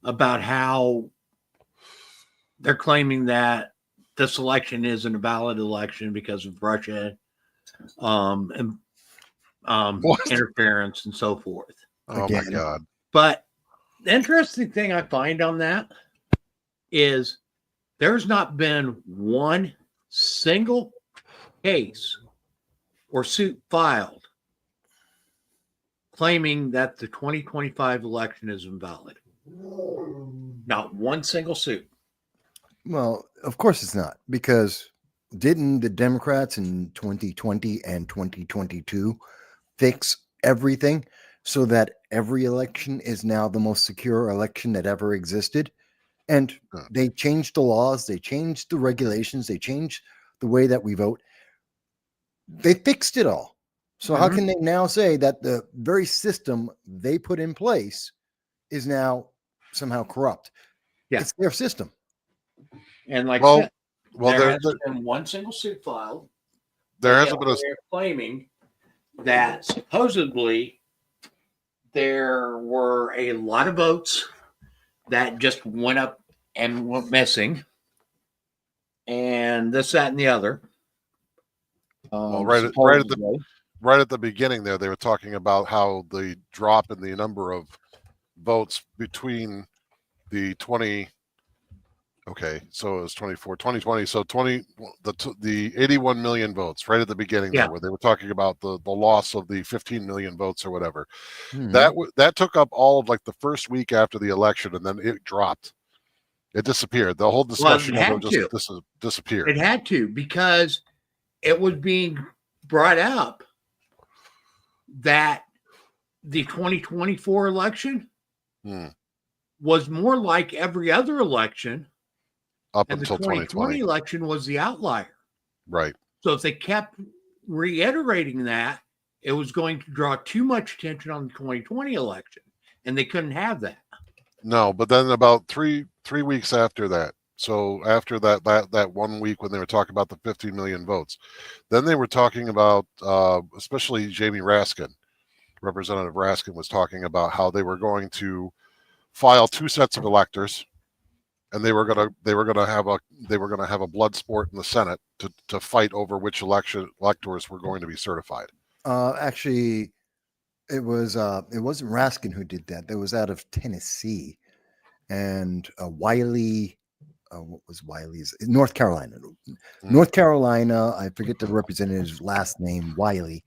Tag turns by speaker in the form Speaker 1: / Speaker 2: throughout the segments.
Speaker 1: about how they're claiming that this election isn't a valid election because of Russia and interference and so forth.
Speaker 2: Oh my God.
Speaker 1: But the interesting thing I find on that is there's not been one single case or suit filed claiming that the 2025 election is invalid. Not one single suit.
Speaker 3: Well, of course it's not, because didn't the Democrats in 2020 and 2022 fix everything so that every election is now the most secure election that ever existed? And they changed the laws, they changed the regulations, they changed the way that we vote. They fixed it all. So how can they now say that the very system they put in place is now somehow corrupt?
Speaker 1: Yeah.
Speaker 3: It's their system.
Speaker 1: And like
Speaker 2: Well,
Speaker 1: I said, there hasn't been one single suit filed.
Speaker 2: There hasn't been
Speaker 1: They're claiming that supposedly there were a lot of votes that just went up and went missing, and this, that, and the other.
Speaker 2: Well, right at the beginning there, they were talking about how the drop in the number of votes between the 20. Okay, so it was 2020. So the 81 million votes right at the beginning there, where they were talking about the loss of the 15 million votes or whatever. That took up all of like the first week after the election, and then it dropped. It disappeared. The whole discussion of it just disappeared.
Speaker 1: It had to, because it was being brought up that the 2024 election was more like every other election.
Speaker 2: Up
Speaker 1: and
Speaker 2: until
Speaker 1: the 2020 election was the outlier.
Speaker 2: Right.
Speaker 1: So if they kept reiterating that, it was going to draw too much attention on the 2020 election, and they couldn't have that.
Speaker 2: No, but then about three weeks after that, so after that 1 week when they were talking about the 15 million votes, then they were talking about, especially Jamie Raskin, Representative Raskin was talking about how they were going to file two sets of electors. And they were gonna have a blood sport in the Senate to fight over which electors were going to be certified.
Speaker 3: Actually, it wasn't Raskin who did that. That was out of Tennessee, and Wiley. What was Wiley's? North Carolina. North Carolina. I forget the representative's last name. Wiley.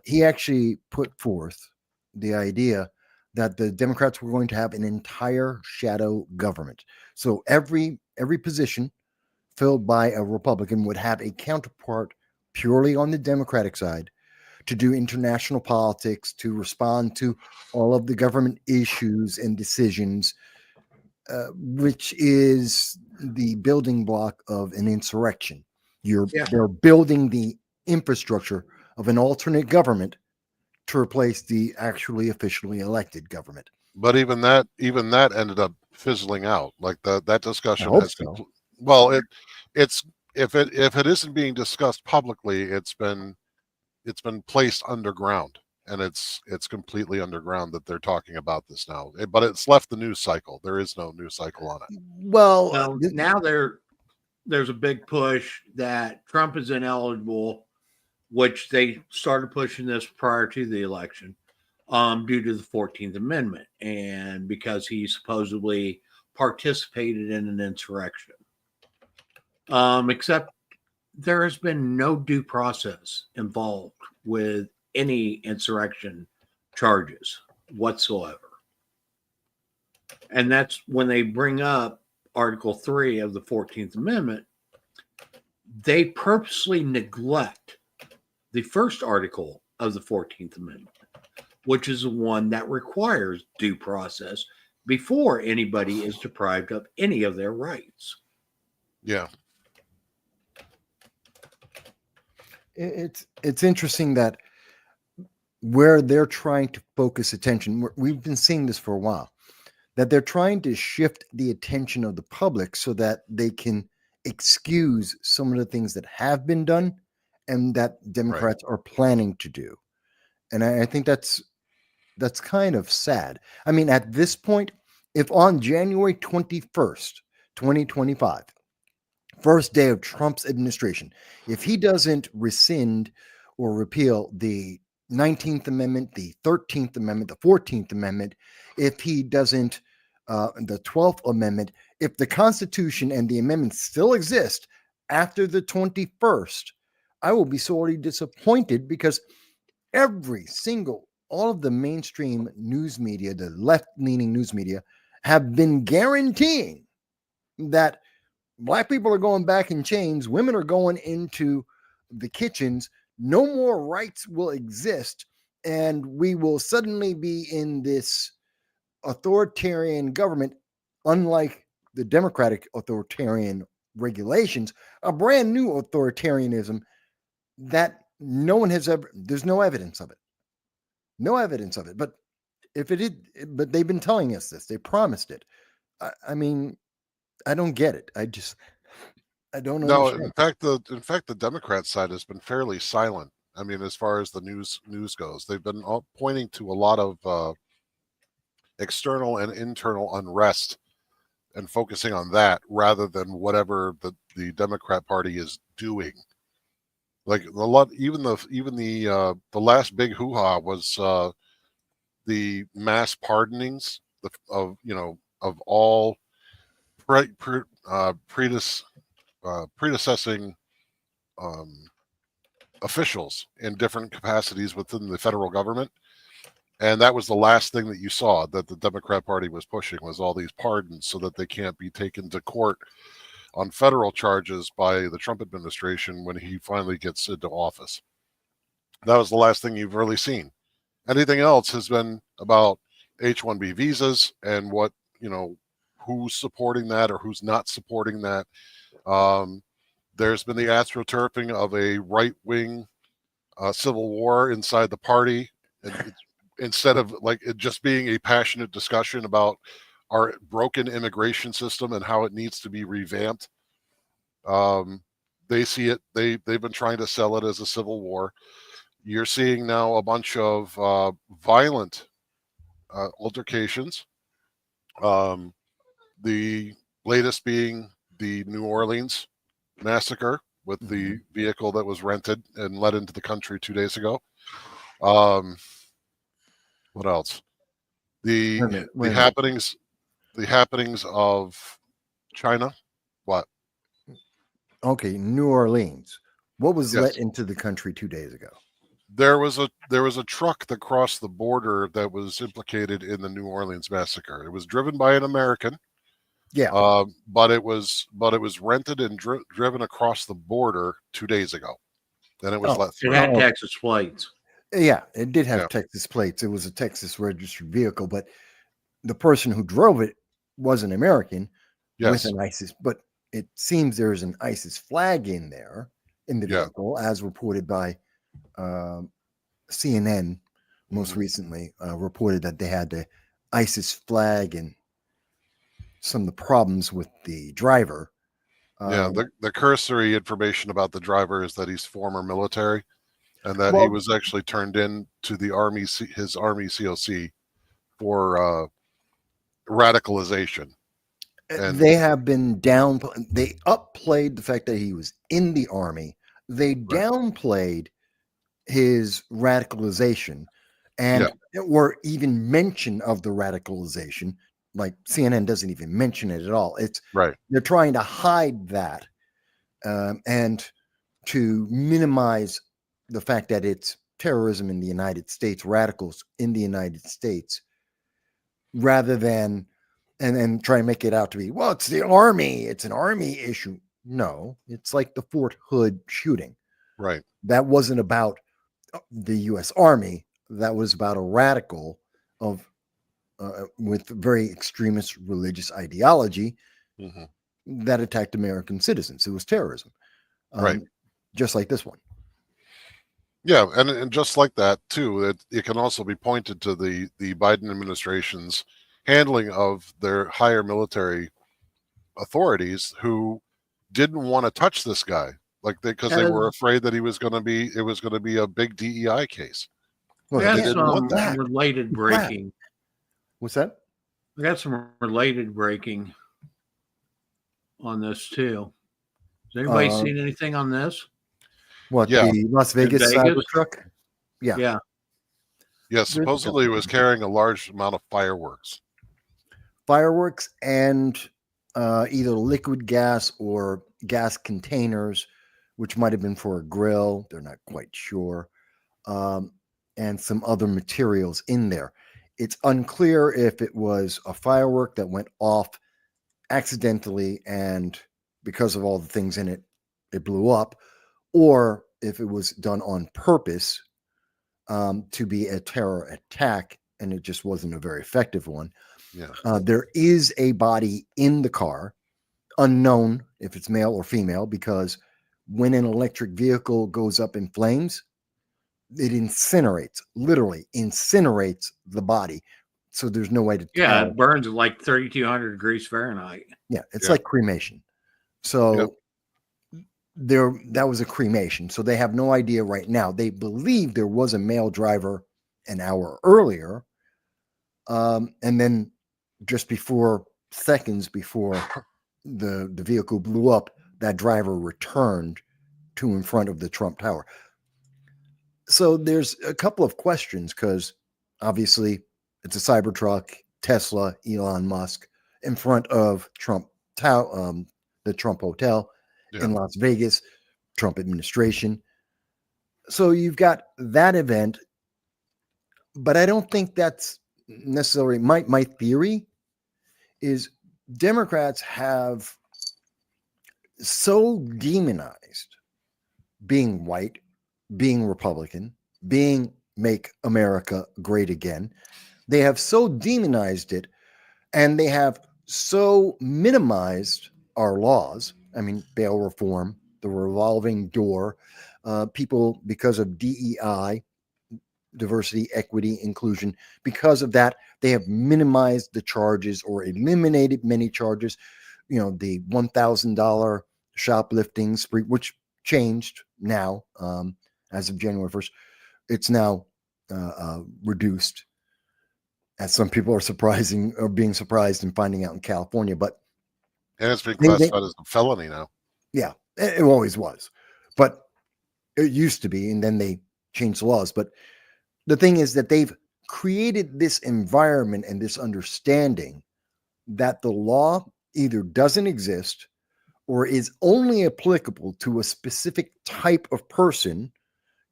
Speaker 3: He actually put forth the idea that the Democrats were going to have an entire shadow government. So every position filled by a Republican would have a counterpart purely on the Democratic side to do international politics, to respond to all of the government issues and decisions, which is the building block of an insurrection. They're building the infrastructure of an alternate government to replace the actually officially elected government.
Speaker 2: But even that ended up fizzling out. Like that discussion
Speaker 3: has
Speaker 2: it's if it isn't being discussed publicly, it's been placed underground, and it's completely underground that they're talking about this now. But it's left the news cycle. There is no news cycle on it.
Speaker 1: Well, now there's a big push that Trump is ineligible, which they started pushing this prior to the election, due to the 14th Amendment, and because he supposedly participated in an insurrection. Except there has been no due process involved with any insurrection charges whatsoever. And that's when they bring up Article 3 of the 14th Amendment, they purposely neglect the first article of the 14th Amendment, which is the one that requires due process before anybody is deprived of any of their rights.
Speaker 2: Yeah.
Speaker 3: It's interesting that where they're trying to focus attention, we've been seeing this for a while, that they're trying to shift the attention of the public so that they can excuse some of the things that have been done and that Democrats are planning to do. And I think that's kind of sad. I mean, at this point, if on January 21st, 2025, first day of Trump's administration, if he doesn't rescind or repeal the 19th Amendment, the 13th Amendment, the 14th Amendment, if he doesn't, the 12th Amendment, if the Constitution and the amendments still exist after the 21st, I will be sorely disappointed, because all of the mainstream news media, the left-leaning news media, have been guaranteeing that Black people are going back in chains, women are going into the kitchens, no more rights will exist, and we will suddenly be in this authoritarian government, unlike the democratic authoritarian regulations, a brand new authoritarianism that no one has ever, there's no evidence of it. No evidence of it. But if it is, but they've been telling us this, they promised it. I mean, I don't get it. I don't
Speaker 2: No,
Speaker 3: understand.
Speaker 2: in fact, the Democrat side has been fairly silent. I mean, as far as the news goes, they've been pointing to a lot of external and internal unrest and focusing on that rather than whatever the Democrat Party is doing. Like the last big hoo-ha was the mass pardonings of all predecessing officials in different capacities within the federal government. And that was the last thing that you saw that the Democrat Party was pushing, was all these pardons so that they can't be taken to court on federal charges by the Trump administration when he finally gets into office. That was the last thing you've really seen. Anything else has been about H-1B visas and what, who's supporting that or who's not supporting that. There's been the astroturfing of a right-wing civil war inside the party. And instead of like it just being a passionate discussion about our broken immigration system and how it needs to be revamped, they see it. They've been trying to sell it as a civil war. You're seeing now a bunch of violent altercations. The latest being the New Orleans massacre with the vehicle that was rented and led into the country 2 days ago. What else? The happenings of China. What?
Speaker 3: Okay, New Orleans. What was let into the country 2 days ago?
Speaker 2: There was a truck that crossed the border that was implicated in the New Orleans massacre. It was driven by an American.
Speaker 3: Yeah.
Speaker 2: But it was rented and driven across the border 2 days ago. Then it was let through.
Speaker 1: It had Texas plates.
Speaker 3: Yeah, it did have Texas plates. It was a Texas registered vehicle, but the person who drove it was an American with an ISIS. But it seems there's an ISIS flag in there in the vehicle, as reported by CNN most recently. Reported that they had the ISIS flag and some of the problems with the driver.
Speaker 2: The cursory information about the driver is that he's former military and that he was actually turned in to the army, his army COC for radicalization.
Speaker 3: And they have been they upplayed the fact that he was in the army. They downplayed his radicalization and or even mention of the radicalization. Like CNN doesn't even mention it at all. It's they're trying to hide that and to minimize the fact that it's terrorism in the United States, radicals in the United States, rather than and try and make it out to be, well, it's the army, it's an army issue. No, it's like the Fort Hood shooting.
Speaker 2: Right.
Speaker 3: That wasn't about the U.S. Army. That was about a radical with very extremist religious ideology that attacked American citizens. It was terrorism. Just like this one.
Speaker 2: Yeah, and just like that too, it can also be pointed to the Biden administration's handling of their higher military authorities who didn't want to touch this guy, because they were afraid that it was going to be a big DEI case.
Speaker 1: Well, that's related breaking.
Speaker 3: What's that?
Speaker 1: I got some related breaking on this too. Has anybody seen anything on this?
Speaker 3: What,
Speaker 2: Yeah.
Speaker 3: the Las Vegas Cybertruck? Yeah.
Speaker 1: Yeah.
Speaker 2: Yeah, supposedly it was carrying a large amount of fireworks.
Speaker 3: Fireworks and either liquid gas or gas containers, which might have been for a grill. They're not quite sure. And some other materials in there. It's unclear if it was a firework that went off accidentally and because of all the things in it, it blew up, or if it was done on purpose to be a terror attack and it just wasn't a very effective one.
Speaker 2: Yeah.
Speaker 3: There is a body in the car, unknown if it's male or female, because when an electric vehicle goes up in flames, it incinerates, literally incinerates the body. So there's no way to tell.
Speaker 1: Yeah, it burns at like 3,200 degrees Fahrenheit.
Speaker 3: Yeah, it's like cremation. So that was a cremation. So they have no idea right now. They believe there was a male driver an hour earlier. And then just seconds before the vehicle blew up, that driver returned to in front of the Trump Tower. So there's a couple of questions because obviously it's a Cybertruck, Tesla, Elon Musk in front of Trump Tower, the Trump Hotel in Las Vegas, Trump administration. So you've got that event, but I don't think that's necessarily my theory is Democrats have so demonized being white, being Republican, being make America great again. They have so demonized it, and they have so minimized our laws. I mean, bail reform, the revolving door, people because of DEI, diversity, equity, inclusion. Because of that, they have minimized the charges or eliminated many charges. You know, the $1,000 shoplifting spree, which changed now as of January 1st. It's now reduced, as some people are being surprised and finding out in California. But
Speaker 2: and it's been classified as a felony now.
Speaker 3: Yeah, it always was, but it used to be, and then they changed the laws. But the thing is that they've created this environment and this understanding that the law either doesn't exist or is only applicable to a specific type of person,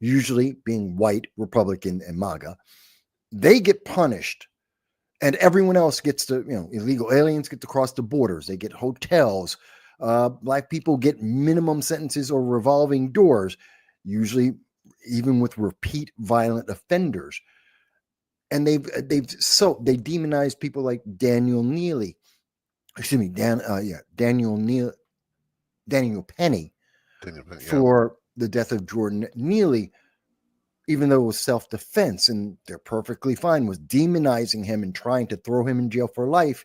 Speaker 3: usually being white, Republican, and MAGA. They get punished, and everyone else gets to, illegal aliens get to cross the borders. They get hotels. Black people get minimum sentences or revolving doors, usually even with repeat violent offenders. And they demonize people like Daniel Penny for the death of Jordan Neely, even though it was self-defense, and they're perfectly fine with demonizing him and trying to throw him in jail for life,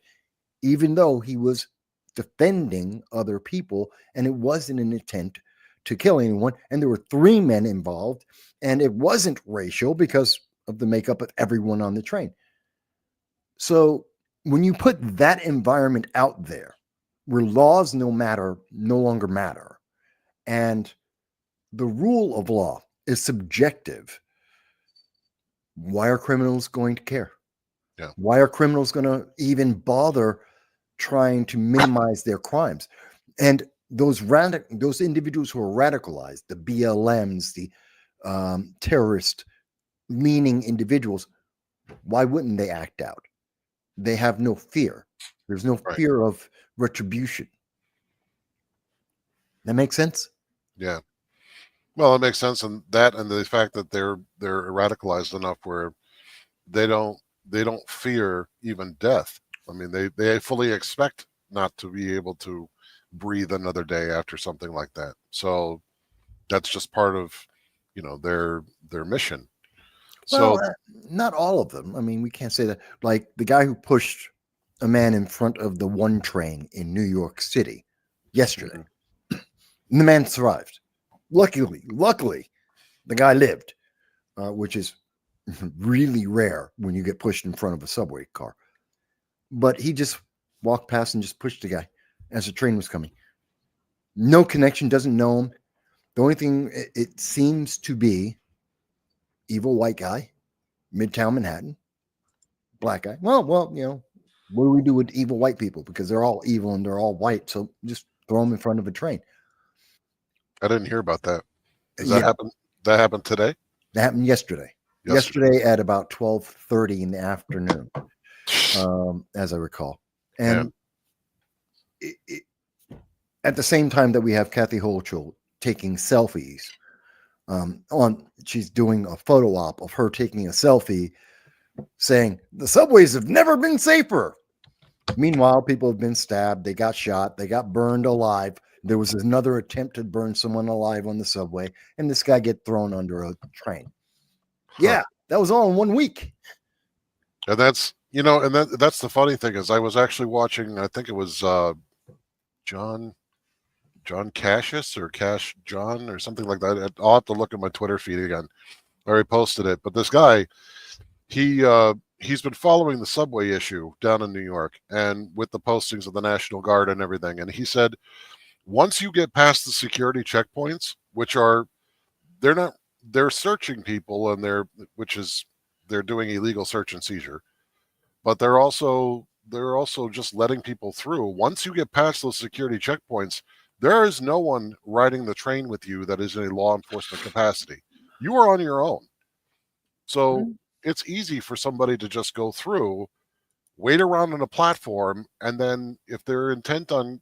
Speaker 3: even though he was defending other people, and it wasn't an attempt to kill anyone. And there were 3 men involved, and it wasn't racial because of the makeup of everyone on the train. So when you put that environment out there where laws no longer matter, and the rule of law is subjective, why are criminals going to care?
Speaker 2: Yeah.
Speaker 3: Why are criminals going to even bother trying to minimize their crimes? And those individuals who are radicalized, the BLMs, the terrorist leaning individuals, why wouldn't they act out? They have no fear. There's no fear of retribution. That makes sense?
Speaker 2: Yeah. Well, it makes sense, and the fact that they're radicalized enough where they don't fear even death. I mean, they fully expect not to be able to breathe another day after something like that. So that's just part of, their mission.
Speaker 3: Well,
Speaker 2: so
Speaker 3: not all of them. I mean, we can't say that. Like the guy who pushed a man in front of the 1 train in New York City yesterday, and the man survived. Luckily, the guy lived, which is really rare when you get pushed in front of a subway car. but he just walked past and just pushed the guy as the train was coming. No connection, doesn't know him. The only thing it seems to be evil white guy, Midtown Manhattan, black guy. Well, what do we do with evil white people? Because they're all evil and they're all white. So just throw them in front of a train.
Speaker 2: I didn't hear about that. Does that happen? That happened today?
Speaker 3: That happened yesterday. Yesterday at about 12:30 in the afternoon, as I recall. And at the same time that we have Kathy Hochul taking selfies, she's doing a photo op of her taking a selfie saying the subways have never been safer. Meanwhile, people have been stabbed, they got shot, they got burned alive. There was another attempt to burn someone alive on the subway, and this guy get thrown under a train. Yeah, that was all in 1 week.
Speaker 2: And that's that's the funny thing is I was actually watching, I think it was John Cassius or Cash John or something like that. I'll have to look at my Twitter feed again. I already posted it, but this guy, he's been following the subway issue down in New York and with the postings of the National Guard and everything. And he said, once you get past the security checkpoints, which are, they're searching people and they're doing illegal search and seizure, but they're also just letting people through. Once you get past those security checkpoints, there is no one riding the train with you that is in a law enforcement capacity. You are on your own. So it's easy for somebody to just go through, wait around on a platform, and then if they're intent on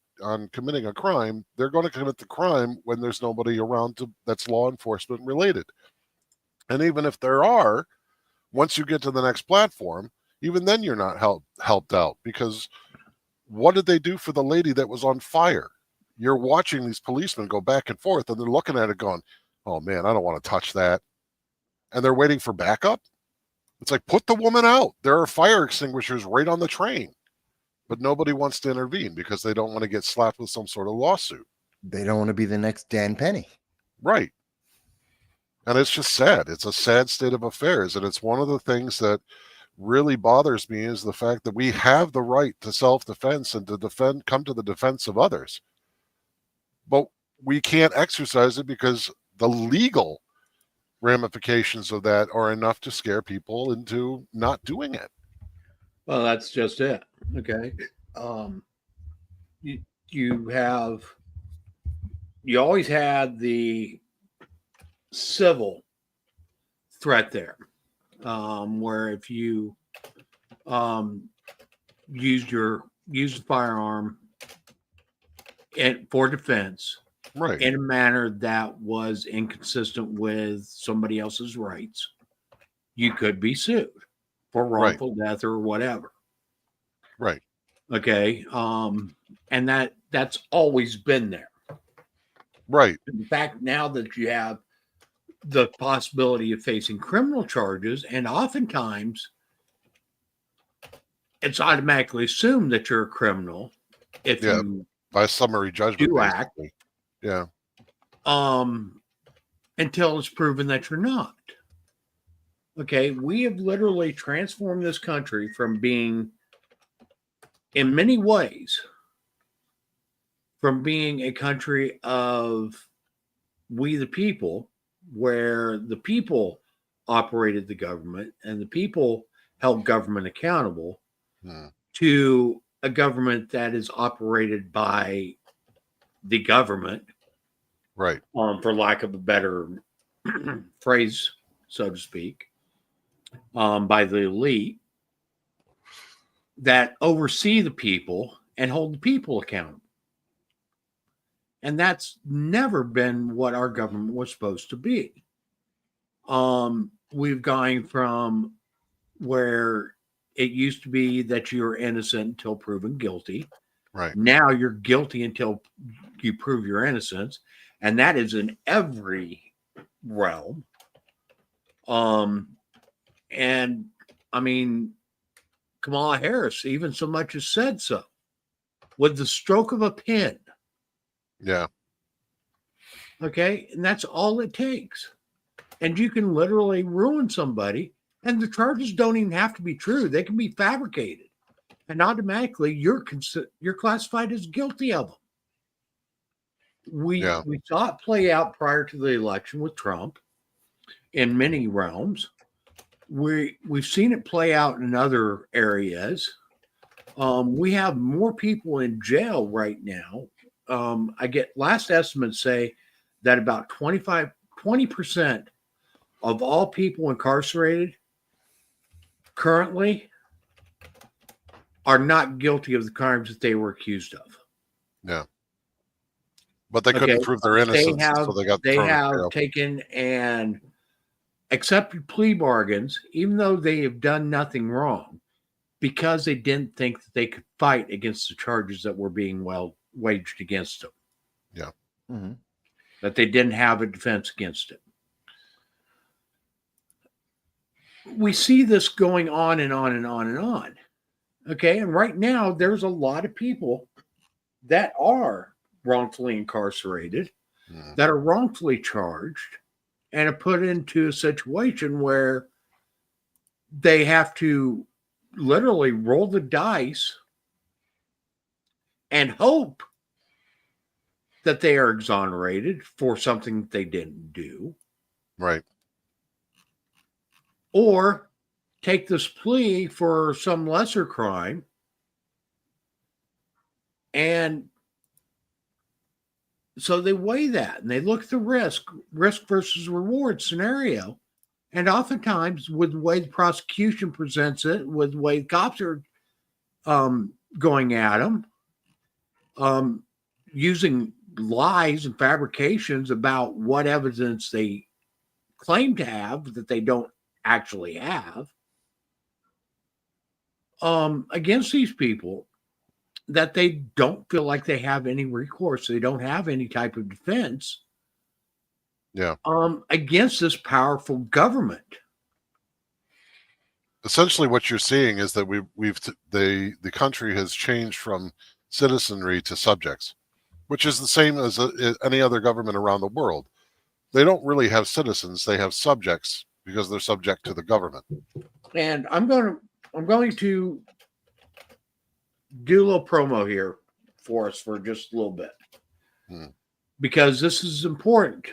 Speaker 2: committing a crime, they're going to commit the crime when there's nobody around that's law enforcement related. And even if there are, once you get to the next platform, even then you're not helped out, because what did they do for the lady that was on fire? You're watching these policemen go back and forth, and they're looking at it going, oh man, I don't want to touch that. And they're waiting for backup. It's like, put the woman out. There are fire extinguishers right on the train. But nobody wants to intervene because they don't want to get slapped with some sort of lawsuit.
Speaker 3: They don't want to be the next Dan Penny.
Speaker 2: Right. And it's just sad. It's a sad state of affairs. And it's one of the things that really bothers me is the fact that we have the right to self-defense and to come to the defense of others. But we can't exercise it because the legal ramifications of that are enough to scare people into not doing it.
Speaker 1: Well, that's just it. Okay. You always had the civil threat there, where if you used a firearm for defense,
Speaker 2: right,
Speaker 1: in a manner that was inconsistent with somebody else's rights, you could be sued for wrongful death or whatever.
Speaker 2: Right.
Speaker 1: Okay. And that's always been there.
Speaker 2: Right.
Speaker 1: In fact, now that you have the possibility of facing criminal charges, and oftentimes it's automatically assumed that you're a criminal if you
Speaker 2: by summary judgment
Speaker 1: do act.
Speaker 2: Yeah.
Speaker 1: Until it's proven that you're not. Okay, we have literally transformed this country from being, in many ways, from being a country of we the people, where the people operated the government and the people held government accountable, to a government that is operated by the government,
Speaker 2: right?
Speaker 1: For lack of a better phrase, so to speak, by the elite that oversee the people and hold the people accountable. And that's never been what our government was supposed to be. We've gone from where it used to be that you're innocent until proven guilty.
Speaker 2: Right.
Speaker 1: Now you're guilty until you prove your innocence. And that is in every realm. And I mean, Kamala Harris even so much as said so. With the stroke of a pen.
Speaker 2: Yeah.
Speaker 1: Okay. And that's all it takes. And you can literally ruin somebody. And the charges don't even have to be true. They can be fabricated. and automatically you're classified as guilty of them. We saw it play out prior to the election with Trump in many realms. We've seen it play out in other areas. We have more people in jail right now. I get last estimates say that about 20% of all people incarcerated currently are not guilty of the crimes that they were accused of.
Speaker 2: Yeah. But they couldn't prove their innocence, so they got thrown in jail.
Speaker 1: Taken and accepted plea bargains, even though they have done nothing wrong, because they didn't think that they could fight against the charges that were being waged against them.
Speaker 2: Yeah.
Speaker 3: Mm-hmm.
Speaker 1: That they didn't have a defense against it. We see this going on and on and on and on. Okay, and right now there's a lot of people that are wrongfully incarcerated, that are wrongfully charged, and are put into a situation where they have to literally roll the dice and hope that they are exonerated for something that they didn't do.
Speaker 2: Right.
Speaker 1: Or take this plea for some lesser crime and so they weigh that and they look at the risk versus reward scenario. And oftentimes with the way the prosecution presents it, with the way the cops are going at them, using lies and fabrications about what evidence they claim to have that they don't actually have, against these people, that they don't feel like they have any recourse. They don't have any type of defense.
Speaker 2: Yeah.
Speaker 1: Against this powerful government.
Speaker 2: Essentially, what you're seeing is that the country has changed from citizenry to subjects, which is the same as any other government around the world. They don't really have citizens; they have subjects because they're subject to the government.
Speaker 1: And I'm going to do a little promo here for us for just a little bit, because this is important.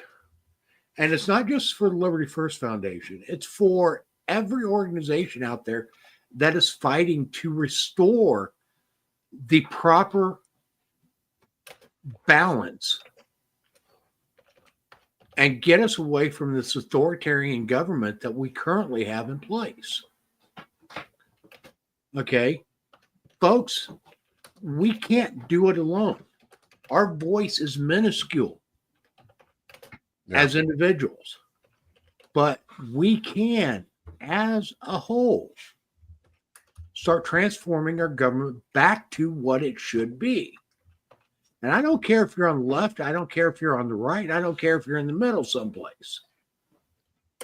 Speaker 1: And it's not just for the Liberty First Foundation. It's for every organization out there that is fighting to restore the proper balance and get us away from this authoritarian government that we currently have in place. Okay, folks, we can't do it alone. Our voice is minuscule as individuals, but we can, as a whole, start transforming our government back to what it should be. And I don't care if you're on the left. I don't care if you're on the right. I don't care if you're in the middle someplace.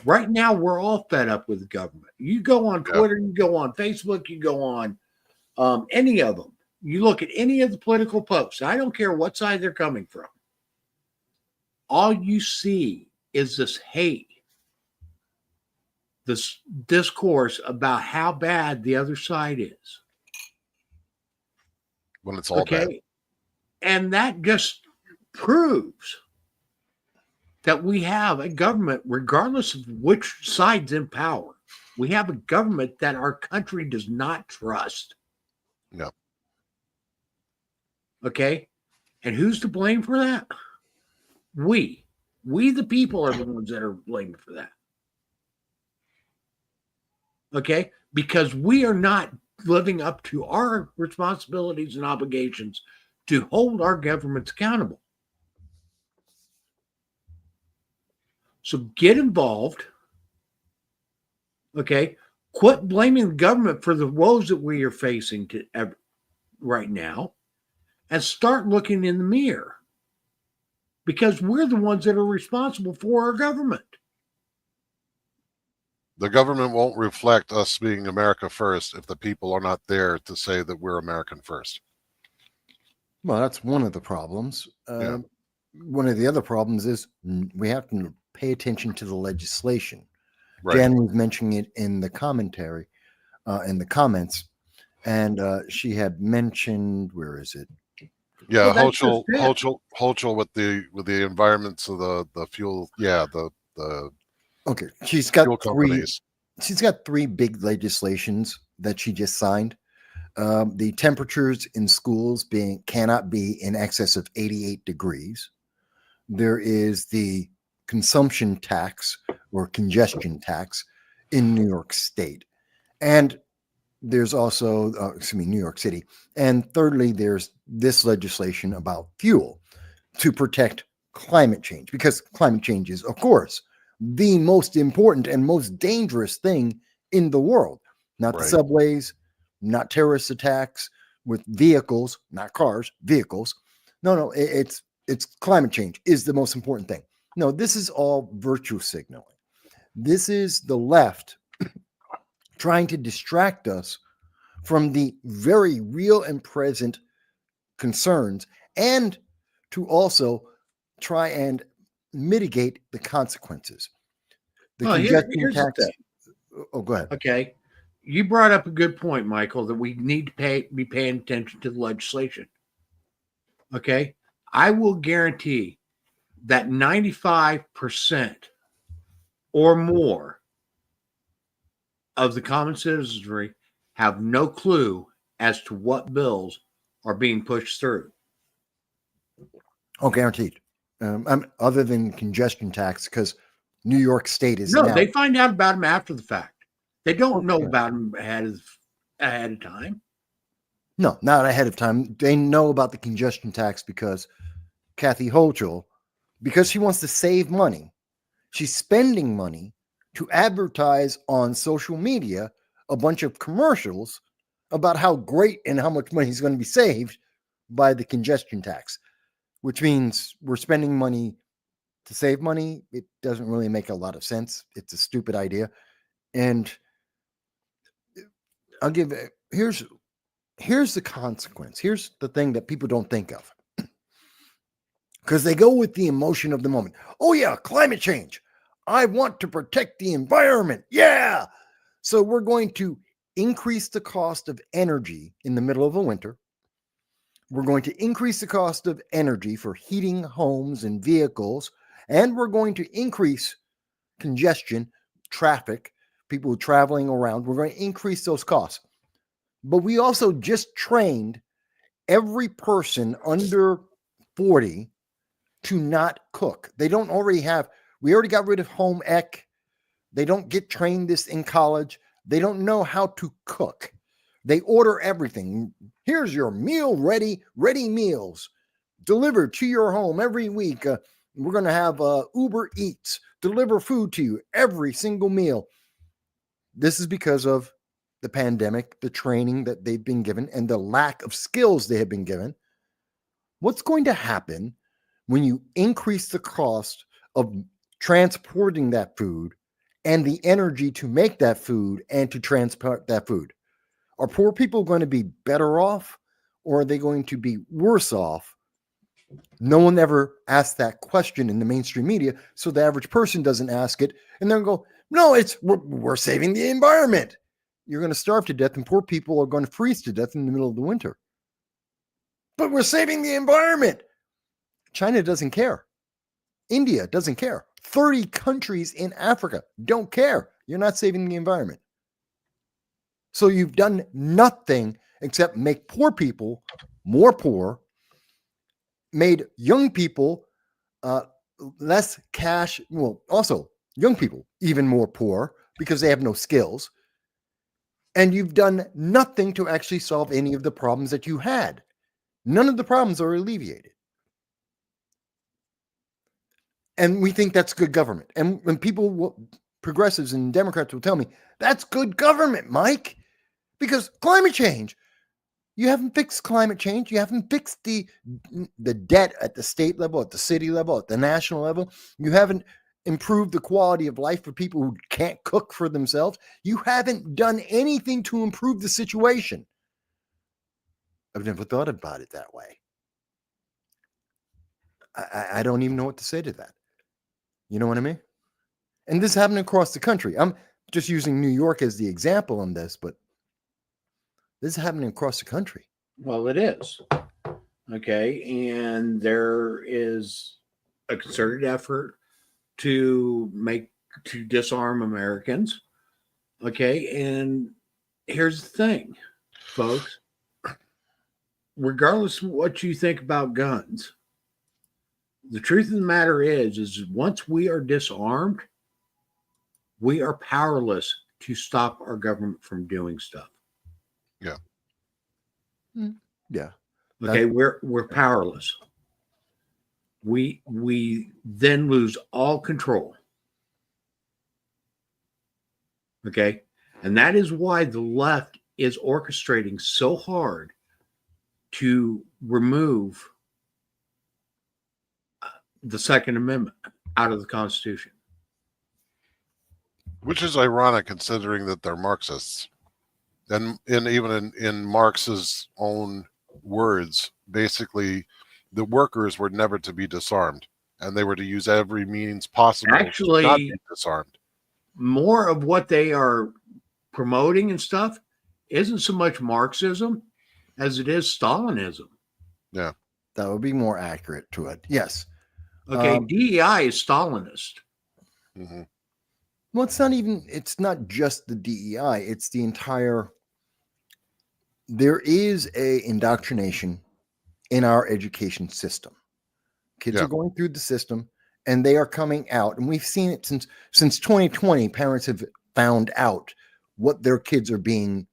Speaker 1: Right now, we're all fed up with the government. You go on Twitter, you go on Facebook, you go on any of them. You look at any of the political posts. I don't care what side they're coming from. All you see is this hate, this discourse about how bad the other side is.
Speaker 2: When it's all bad.
Speaker 1: And that just proves that we have a government, regardless of which side's in power, we have a government that our country does not trust.
Speaker 2: No.
Speaker 1: Okay? And who's to blame for that? We, the people, are the ones that are blamed for that. Okay? Because we are not living up to our responsibilities and obligations to hold our governments accountable. So get involved. Okay? Quit blaming the government for the woes that we are facing right now and start looking in the mirror. Because we're the ones that are responsible for our government.
Speaker 2: The government won't reflect us being America first if the people are not there to say that we're American first.
Speaker 3: Well, that's one of the problems. One of the other problems is we have to pay attention to the legislation.
Speaker 2: Right.
Speaker 3: Dan was mentioning it in the commentary, in the comments. And she had mentioned, where is it?
Speaker 2: Yeah,
Speaker 1: Well, that's just it.
Speaker 2: Hochul with the environments of the fuel. Yeah, the
Speaker 3: Okay,
Speaker 2: fuel companies.
Speaker 3: She's got three big legislations that she just signed. The temperatures in schools cannot be in excess of 88 degrees. There is the consumption tax or congestion tax in New York State. And there's also, New York City. And thirdly, there's this legislation about fuel to protect climate change, because climate change is, of course, the most important and most dangerous thing in the world. Not the subways, not terrorist attacks with vehicles, not cars, vehicles. No, it's climate change is the most important thing. No, this is all virtue signaling. This is the left trying to distract us from the very real and present concerns, and to also try and mitigate the consequences. The congestion tax. Oh, go ahead.
Speaker 1: Okay. You brought up a good point, Michael, that we need to be paying attention to the legislation. Okay. I will guarantee that 95% or more of the common citizenry have no clue as to what bills are being pushed through.
Speaker 3: Oh, guaranteed. Other than congestion tax, because New York State is
Speaker 1: they find out about them after the fact. They don't know about them ahead of time.
Speaker 3: No, not ahead of time. They know about the congestion tax because Kathy Hochul, because she wants to save money, she's spending money to advertise on social media a bunch of commercials about how great and how much money is going to be saved by the congestion tax, which means we're spending money to save money. It doesn't really make a lot of sense. It's a stupid idea. And I'll give it, here's the consequence. Here's the thing that people don't think of. Because they go with the emotion of the moment. Oh yeah, climate change. I want to protect the environment. Yeah. So we're going to increase the cost of energy in the middle of a winter. We're going to increase the cost of energy for heating homes and vehicles. And we're going to increase congestion, traffic, people traveling around. We're going to increase those costs. But we also just trained every person under 40 to not cook. They don't already have, we already got rid of home ec. They don't get trained this in college. They don't know how to cook. They order everything. Here's your meal ready meals delivered to your home every week. We're going to have Uber Eats deliver food to you every single meal. This is because of the pandemic, the training that they've been given, and the lack of skills they have been given. What's going to happen when you increase the cost of transporting that food and the energy to make that food and to transport that food? Are poor people going to be better off, or are they going to be worse off? No one ever asked that question in the mainstream media, so the average person doesn't ask it, and then go, no, we're saving the environment. You're going to starve to death, and poor people are going to freeze to death in the middle of the winter. But we're saving the environment. China doesn't care. India doesn't care. 30 countries in Africa don't care. You're not saving the environment. So you've done nothing except make poor people more poor, made young people less cash. Well, also young people even more poor because they have no skills. And you've done nothing to actually solve any of the problems that you had. None of the problems are alleviated. And we think that's good government. And when progressives and Democrats will tell me, that's good government, Mike, because climate change. You haven't fixed climate change. You haven't fixed the debt at the state level, at the city level, at the national level. You haven't improved the quality of life for people who can't cook for themselves. You haven't done anything to improve the situation. I've never thought about it that way. I don't even know what to say to that. You know what I mean? And this happened across the country. I'm just using New York as the example on this, but This is happening across the country.
Speaker 1: Well, it is. Okay. And there is a concerted effort to disarm Americans. Okay. And here's the thing, folks. Regardless of what you think about guns, the truth of the matter is once we are disarmed, we are powerless to stop our government from doing stuff.
Speaker 2: Yeah.
Speaker 3: Yeah.
Speaker 1: Okay, we're powerless. We then lose all control. Okay, and that is why the left is orchestrating so hard to remove the Second Amendment out of the Constitution.
Speaker 2: Which is ironic considering that they're Marxists. And even in Marx's own words, basically, the workers were never to be disarmed, and they were to use every means possible
Speaker 1: Actually,
Speaker 2: to not be disarmed.
Speaker 1: More of what they are promoting and stuff isn't so much Marxism as it is Stalinism.
Speaker 2: Yeah.
Speaker 3: That would be more accurate to it. Yes.
Speaker 1: Okay, DEI is Stalinist.
Speaker 2: Mm-hmm.
Speaker 3: Well, it's not just the DEI, it's the entire, there is a indoctrination in our education system. Kids are going through the system and they are coming out, and we've seen it since 2020. Parents have found out what their kids are being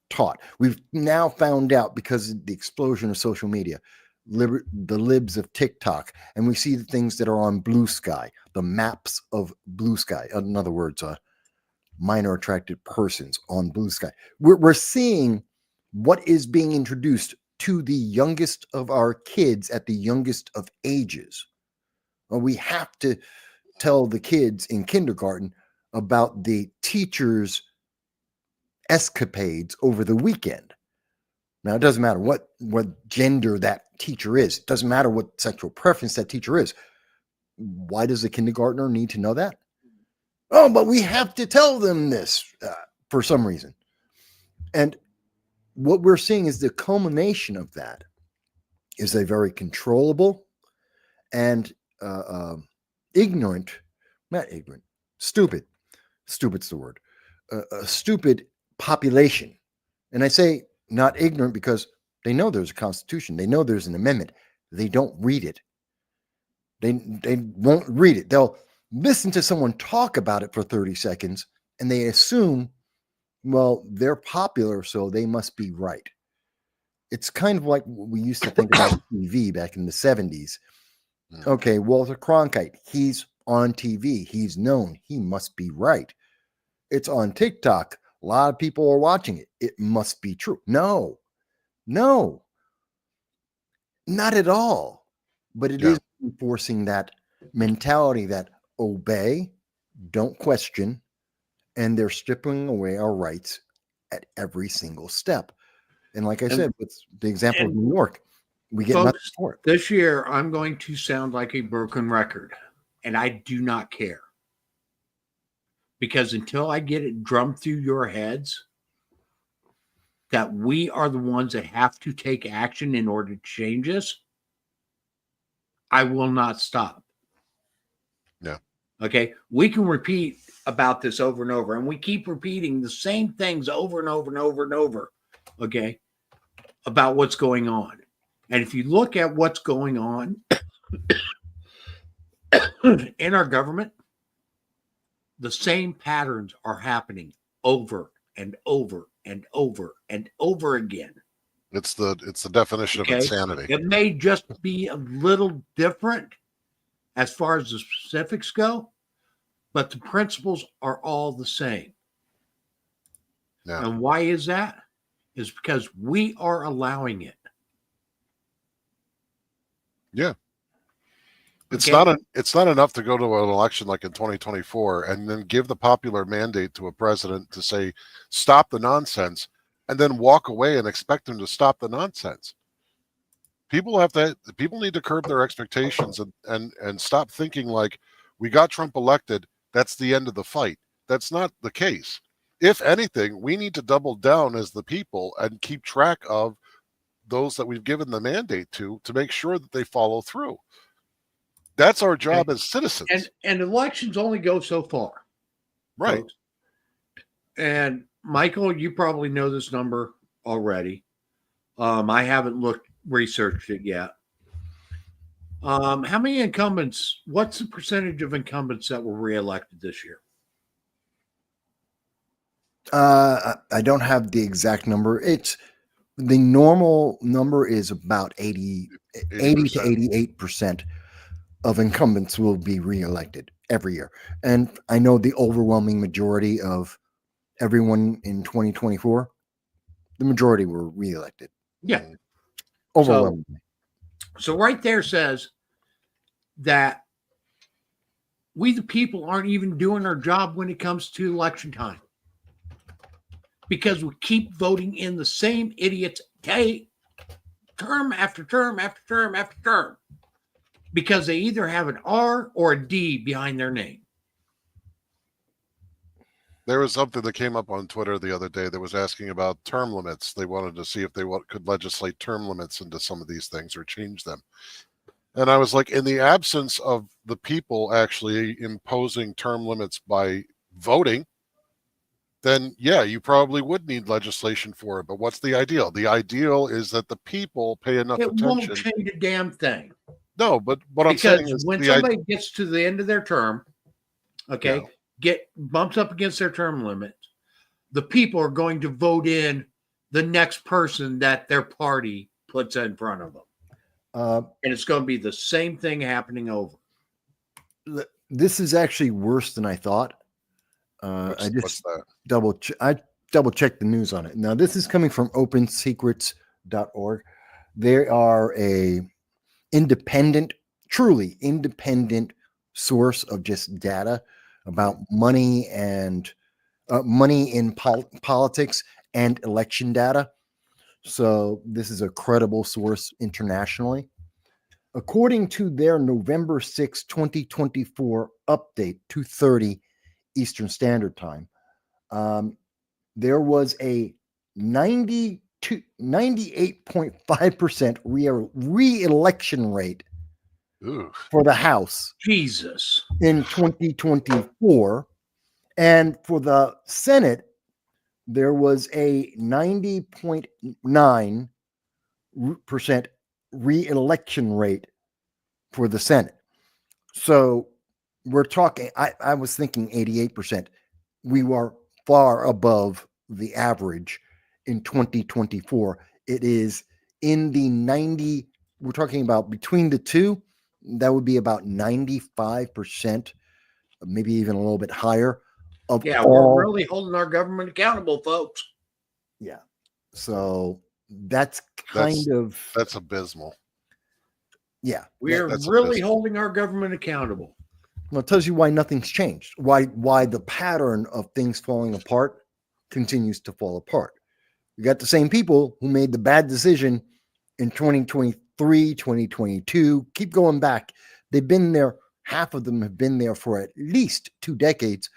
Speaker 3: taught. We've now found out, because of the explosion of social media, the libs of TikTok, and we see the things that are on Blue Sky, the maps of Blue Sky. In other words, minor attracted persons on Blue Sky. We're seeing what is being introduced to the youngest of our kids at the youngest of ages. We have to tell the kids in kindergarten about the teacher's escapades over the weekend. Now, it doesn't matter what gender that teacher is. It doesn't matter what sexual preference that teacher is. Why does the kindergartner need to know that? Oh, but we have to tell them this for some reason. And what we're seeing is the culmination of that is a very controllable and stupid's the word, a stupid population. And I say not ignorant because they know there's a constitution. They know there's an amendment. They don't read it. They won't read it. They'll listen to someone talk about it for 30 seconds and they assume, well, they're popular, so they must be right. It's kind of like what we used to think about TV back in the 70s. Okay, Walter Cronkite, he's on TV. He's known. He must be right. It's on TikTok. A lot of people are watching it. It must be true. No, not at all. But it is enforcing that mentality that obey, don't question, and they're stripping away our rights at every single step. And like I said, with the example of New York, we get nothing for it.
Speaker 1: This year, I'm going to sound like a broken record, and I do not care. Because until I get it drummed through your heads that we are the ones that have to take action in order to change this, I will not stop.
Speaker 2: Yeah.
Speaker 1: Okay. We can repeat about this over and over, and we keep repeating the same things over and over and over and over. Okay. About what's going on. And if you look at what's going on in our government, the same patterns are happening over and over and over and over again.
Speaker 2: It's the definition of insanity.
Speaker 1: It may just be a little different as far as the specifics go, but the principles are all the same.
Speaker 2: Yeah.
Speaker 1: And why is that? Is because we are allowing it.
Speaker 2: Yeah. It's not enough to go to an election like in 2024 and then give the popular mandate to a president to say, stop the nonsense, and then walk away and expect them to stop the nonsense. People need to curb their expectations and stop thinking like, we got Trump elected, that's the end of the fight. That's not the case. if anything, we need to double down as the people and keep track of those that we've given the mandate to make sure that they follow through. That's our job as citizens.
Speaker 1: And elections only go so far.
Speaker 2: Right.
Speaker 1: Folks. And Michael, you probably know this number already. I haven't researched it yet. How many incumbents, what's the percentage of incumbents that were reelected this year?
Speaker 3: I don't have the exact number. It's the normal number is about 80 to 88% of incumbents will be reelected every year. And I know the overwhelming majority of everyone in 2024, the majority were reelected.
Speaker 1: Yeah.
Speaker 3: Overwhelmingly.
Speaker 1: So right there says that we, the people, aren't even doing our job when it comes to election time. Because we keep voting in the same idiots term after term after term after term. Because they either have an R or a D behind their name.
Speaker 2: There was something that came up on Twitter the other day that was asking about term limits. They wanted to see if they could legislate term limits into some of these things or change them. And I was like, in the absence of the people actually imposing term limits by voting, then yeah, you probably would need legislation for it. But what's the ideal? The ideal is that the people pay enough attention.
Speaker 1: It won't change a damn thing.
Speaker 2: No, but what I'm saying is
Speaker 1: when somebody gets to the end of their term, okay, bumps up against their term limit, the people are going to vote in the next person that their party puts in front of them. And it's going to be the same thing happening over.
Speaker 3: This is actually worse than I thought. I just double checked the news on it. Now, this is coming from opensecrets.org. They are a truly independent source of just data about money and money in politics and election data. So this is a credible source internationally. According to their November 6, 2024 update, 2:30 Eastern Standard Time, there was a 98.5% re-election rate for the House.
Speaker 1: Jesus.
Speaker 3: In 2024. And for the Senate, there was a 90.9% re-election rate for the Senate. So we're talking, I was thinking 88%. We were far above the average in 2024. It is in the 90, we're talking about between the two, that would be about 95%, maybe even a little bit higher.
Speaker 1: We're really holding our government accountable, folks.
Speaker 3: Yeah. So that's
Speaker 2: abysmal.
Speaker 1: Yeah. We're really holding our government accountable.
Speaker 3: Well, it tells you why nothing's changed. Why the pattern of things falling apart continues to fall apart. You got the same people who made the bad decision in 2023, 2022. Keep going back. They've been there. Half of them have been there for at least 2 decades.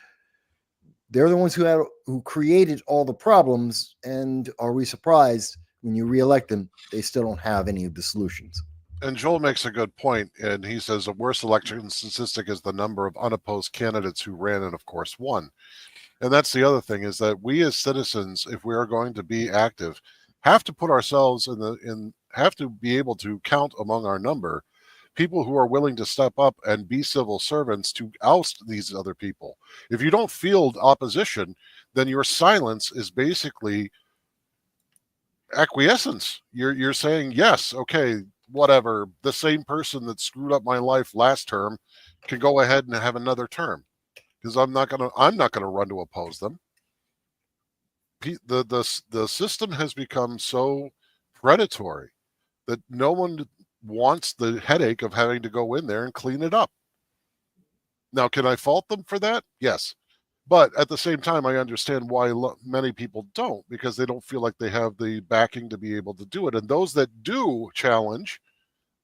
Speaker 3: They're the ones who created all the problems. And are we surprised when you reelect them, they still don't have any of the solutions?
Speaker 2: And Joel makes a good point, and he says the worst election statistic is the number of unopposed candidates who ran and, of course, won. And that's the other thing, is that we as citizens, if we are going to be active, have to put ourselves have to be able to count among our number people who are willing to step up and be civil servants to oust these other people. If you don't field opposition, then your silence is basically acquiescence. You're saying, yes, okay, whatever, the same person that screwed up my life last term can go ahead and have another term, because I'm not gonna run to oppose them. The system has become so predatory that no one wants the headache of having to go in there and clean it up. Now, can I fault them for that? Yes. But at the same time, I understand why many people don't, because they don't feel like they have the backing to be able to do it. And those that do challenge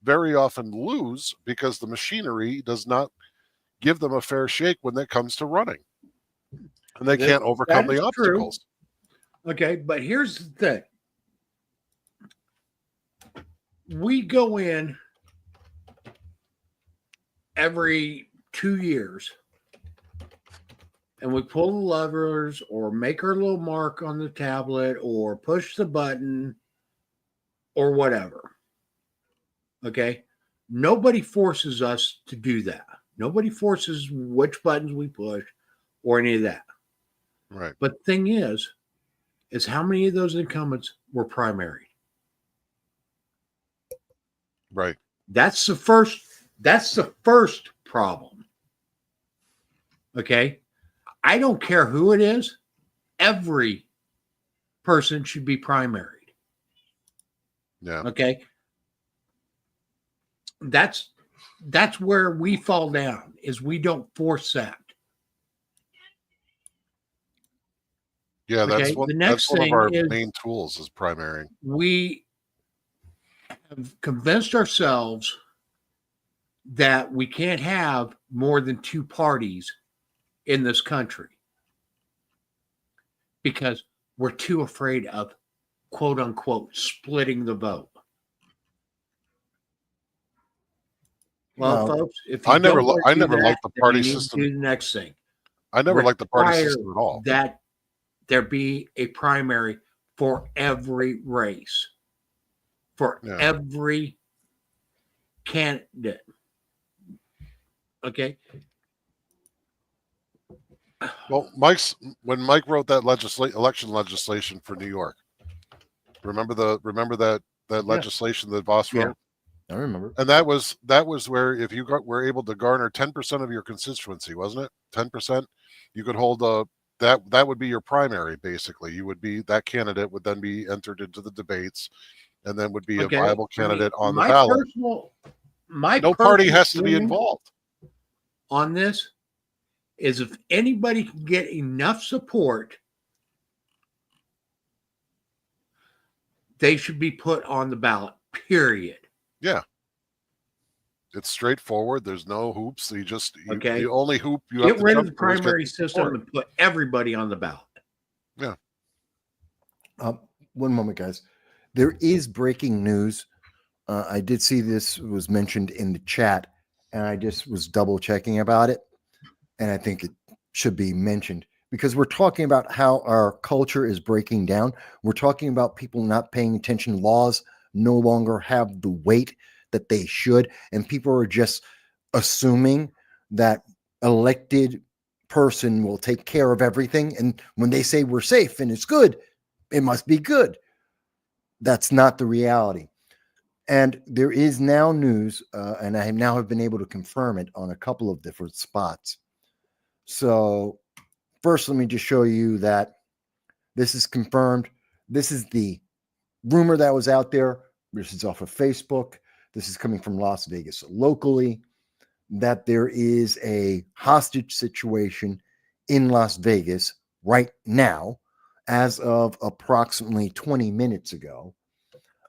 Speaker 2: very often lose, because the machinery does not give them a fair shake when it comes to running. And they can't overcome the obstacles.
Speaker 1: True. Okay, but here's the thing. We go in every 2 years and we pull the levers or make our little mark on the tablet or push the button or whatever. Okay? Nobody forces us to do that. Nobody forces which buttons we push or any of that.
Speaker 2: Right.
Speaker 1: But the thing is how many of those incumbents were primary?
Speaker 2: Right.
Speaker 1: That's the first problem. Okay? I don't care who it is. Every person should be primaried.
Speaker 2: Yeah.
Speaker 1: Okay? That's where we fall down, is we don't force that.
Speaker 2: Yeah, that's
Speaker 1: Okay?
Speaker 2: one,
Speaker 1: The next
Speaker 2: that's one of
Speaker 1: thing
Speaker 2: our
Speaker 1: is
Speaker 2: main tools is primary.
Speaker 1: we have convinced ourselves that we can't have more than 2 parties in this country because we're too afraid of, quote unquote, splitting the vote. Well, folks, if you
Speaker 2: I never
Speaker 1: that,
Speaker 2: liked the party
Speaker 1: you need
Speaker 2: system.
Speaker 1: to do the next thing.
Speaker 2: I never liked the party system at all.
Speaker 1: That there be a primary for every race, for every candidate. Okay.
Speaker 2: Well, when Mike wrote that election legislation for New York, remember that legislation that Voss wrote?
Speaker 3: I remember.
Speaker 2: And that was where if you were able to garner 10% of your constituency, wasn't it? 10%, you could hold that would be your primary. Basically, you would be that candidate would then be entered into the debates, and then would be a viable candidate on the ballot. No party has to be involved
Speaker 1: on this. Is if anybody can get enough support, they should be put on the ballot, period.
Speaker 2: Yeah. It's straightforward. There's no hoops. The only hoop you have to
Speaker 1: get rid of the primary system and put everybody on the ballot.
Speaker 2: Yeah.
Speaker 3: One moment, guys. There is breaking news. I did see this was mentioned in the chat, and I just was double checking about it. And I think it should be mentioned because we're talking about how our culture is breaking down. We're talking about people not paying attention. Laws no longer have the weight that they should. And people are just assuming that elected person will take care of everything. And when they say we're safe and it's good, it must be good. That's not the reality. And there is now news, and I now have been able to confirm it on a couple of different spots. So first, let me just show you that this is confirmed. This is the rumor that was out there. This is off of Facebook. This is coming from Las Vegas locally, that there is a hostage situation in Las Vegas right now, as of approximately 20 minutes ago.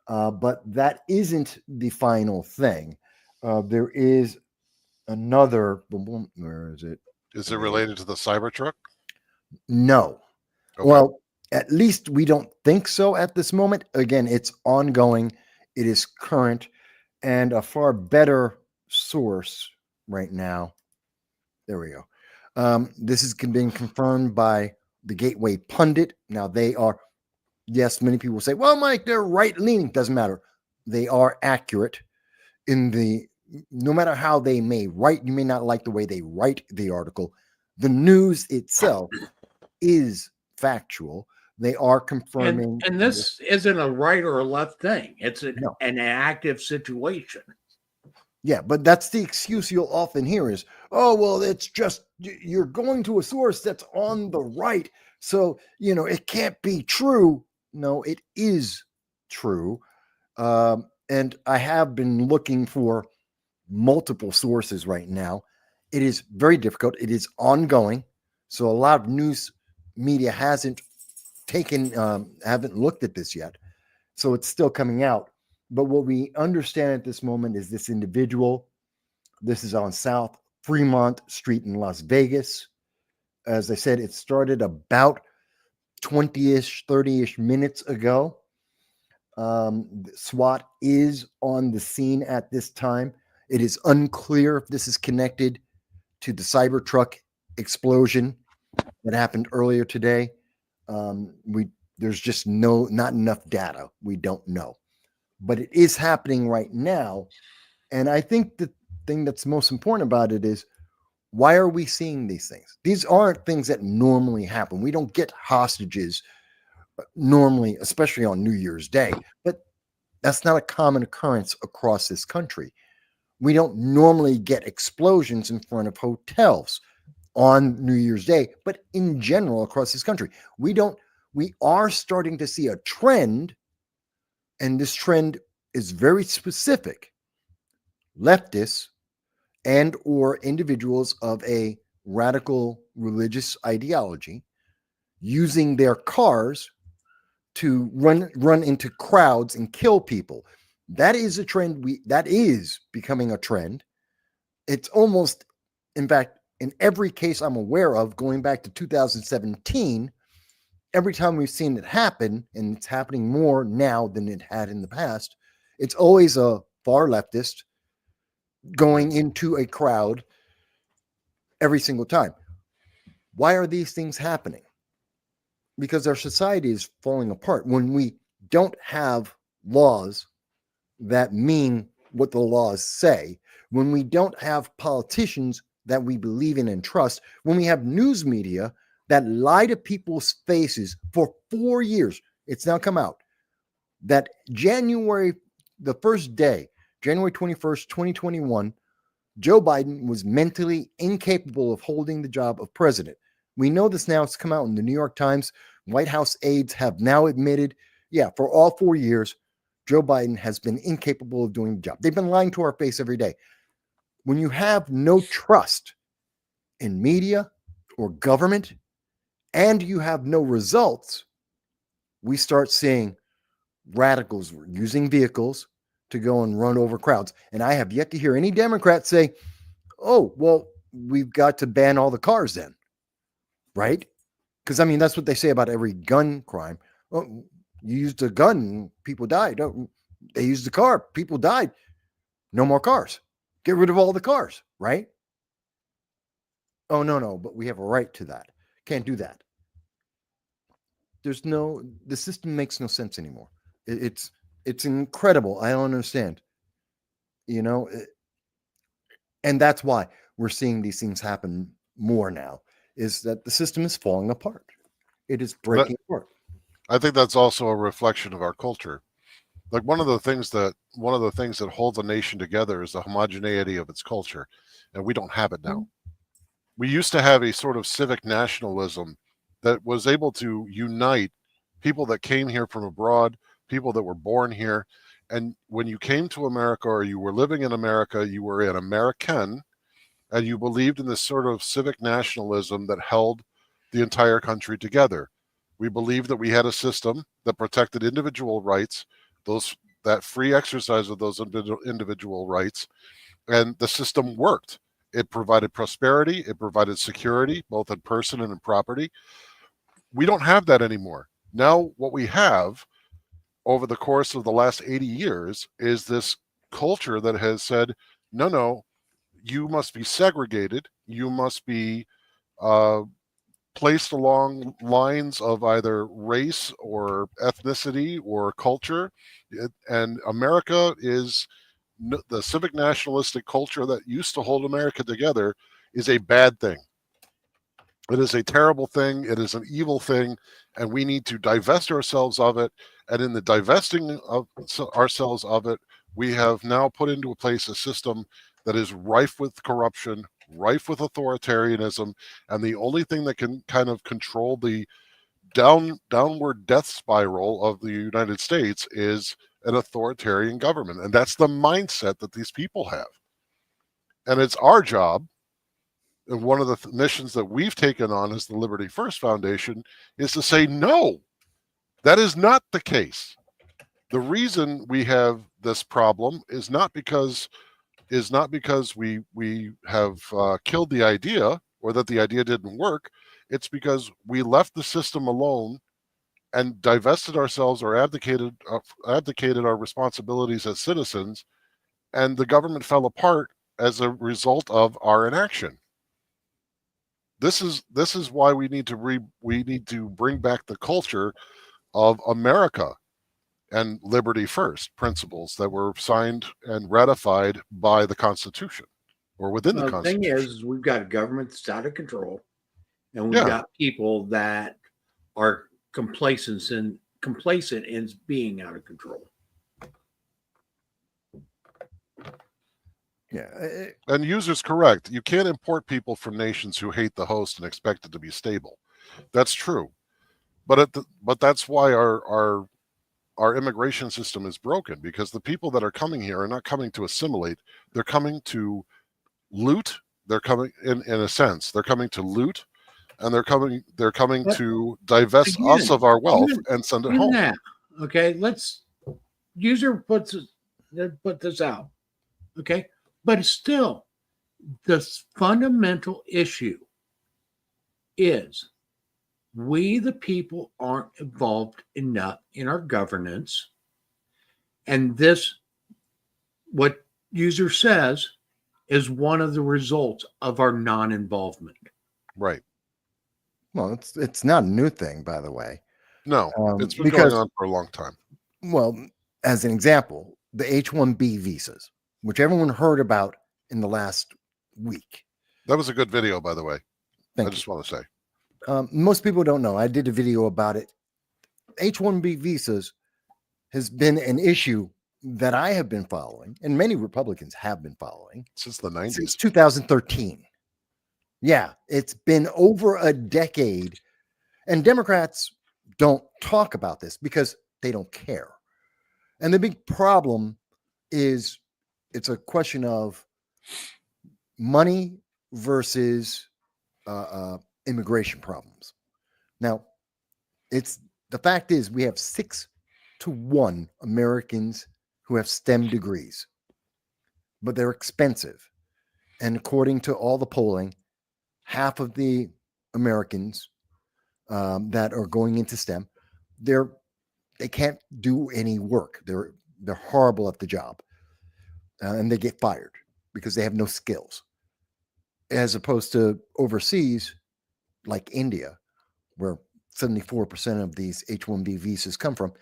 Speaker 3: But that isn't the final thing. There is another. Where is it?
Speaker 2: Is it related to the Cybertruck?
Speaker 3: No. Okay. Well, at least we don't think so at this moment. Again, it's ongoing. It is current, and a far better source right now. There we go. This is being confirmed by the Gateway Pundit. Now they are, yes, many people say, well, Mike, they're right-leaning. Doesn't matter. They are accurate no matter how they may write. You may not like the way they write the article. The news itself is factual. They are confirming.
Speaker 1: And this isn't a right or a left thing. It's an active situation.
Speaker 3: Yeah, but that's the excuse you'll often hear is, oh, well, it's just you're going to a source that's on the right. So, it can't be true. No, it is true. And I have been looking for multiple sources right now. It is very difficult. It is ongoing. So a lot of news media haven't looked at this yet. So it's still coming out. But what we understand at this moment is this individual. This is on South Fremont Street in Las Vegas. As I said, it started about 20-ish, 30-ish minutes ago. SWAT is on the scene at this time. It is unclear if this is connected to the Cybertruck explosion that happened earlier today. There's just not enough data. We don't know, but it is happening right now. And I think the thing that's most important about it is, why are we seeing these things? These aren't things that normally happen. We don't get hostages normally, especially on New Year's Day, but that's not a common occurrence across this country. We don't normally get explosions in front of hotels on New Year's Day, but in general across this country, we are starting to see a trend, and this trend is very specific. Leftists and or individuals of a radical religious ideology using their cars to run into crowds and kill people. That is a trend. That is becoming a trend. It's almost, in fact, in every case I'm aware of, going back to 2017, every time we've seen it happen, and it's happening more now than it had in the past, it's always a far leftist going into a crowd every single time. Why are these things happening? Because our society is falling apart. When we don't have laws that mean what the laws say, when we don't have politicians that we believe in and trust, when we have news media that lie to people's faces for 4 years, it's now come out that the first day, January 21st, 2021, Joe Biden was mentally incapable of holding the job of president. We know this now. It's come out in the New York Times. White House aides have now admitted, for all 4 years, Joe Biden has been incapable of doing the job. They've been lying to our face every day. When you have no trust in media or government, and you have no results, we start seeing radicals using vehicles to go and run over crowds. And I have yet to hear any Democrat say, oh, well, we've got to ban all the cars then, right? Because, I mean, that's what they say about every gun crime. Oh, you used a gun, people died. Oh, they used a car, people died. No more cars. Get rid of all the cars, right? Oh, no, but we have a right to that. Can't do that. The system makes no sense anymore. It's incredible. I don't understand. And that's why we're seeing these things happen more now, is that the system is falling apart. It is breaking apart.
Speaker 2: I think that's also a reflection of our culture. Like one of the things that holds a nation together is the homogeneity of its culture, and we don't have it now. We used to have a sort of civic nationalism that was able to unite people that came here from abroad, people that were born here. And when you came to America or you were living in America, you were an American, and you believed in this sort of civic nationalism that held the entire country together. We believed that we had a system that protected individual rights, that free exercise of those individual rights, and the system worked. It provided prosperity, it provided security, both in person and in property. We don't have that anymore. Now what we have over the course of the last 80 years is this culture that has said, no, you must be segregated, you must be placed along lines of either race or ethnicity or culture. And America is the civic nationalistic culture that used to hold America together is a bad thing. It is a terrible thing. It is an evil thing, and we need to divest ourselves of it. And in the divesting of ourselves of it, we have now put into place a system that is rife with corruption, rife with authoritarianism, and the only thing that can kind of control the downward death spiral of the United States is an authoritarian government. And that's the mindset that these people have. And it's our job, and one of the missions that we've taken on as the Liberty First Foundation is to say, no, that is not the case. The reason we have this problem is not because we have killed the idea or that the idea didn't work. It's because we left the system alone and divested ourselves or abdicated our responsibilities as citizens, and the government fell apart as a result of our inaction. This is why we need to bring back the culture of America and liberty first principles that were signed and ratified by the Constitution or within the Constitution.
Speaker 1: The thing is, we've got a government that's out of control, and we've got people that are complacent in being out of control.
Speaker 3: Yeah.
Speaker 2: And user's correct. You can't import people from nations who hate the host and expect it to be stable. That's true. But that's why our immigration system is broken, because the people that are coming here are not coming to assimilate. They're coming to loot. They're coming in a sense. They're coming to loot, and they're coming to divest us of our wealth and send it home.
Speaker 1: That, okay, user put this out. Okay, but it's still the fundamental issue is we, the people, aren't involved enough in our governance. And this, what user says, is one of the results of our non-involvement.
Speaker 2: Right.
Speaker 3: Well, it's not a new thing, by the way.
Speaker 2: No, it's been going on for a long time.
Speaker 3: Well, as an example, the H-1B visas, which everyone heard about in the last week.
Speaker 2: That was a good video, by the way.
Speaker 3: I
Speaker 2: just want to say.
Speaker 3: Most people don't know. I did a video about it. H-1B visas has been an issue that I have been following, and many Republicans have been following.
Speaker 2: Since the 90s.
Speaker 3: Since 2013. Yeah, it's been over a decade. And Democrats don't talk about this because they don't care. And the big problem is it's a question of money versus immigration problems. Now, the fact is we have 6 to 1 Americans who have STEM degrees, but they're expensive. And according to all the polling, half of the Americans that are going into STEM, they can't do any work. They're horrible at the job, and they get fired because they have no skills. As opposed to overseas, like India, where 74% of these H-1B visas come from,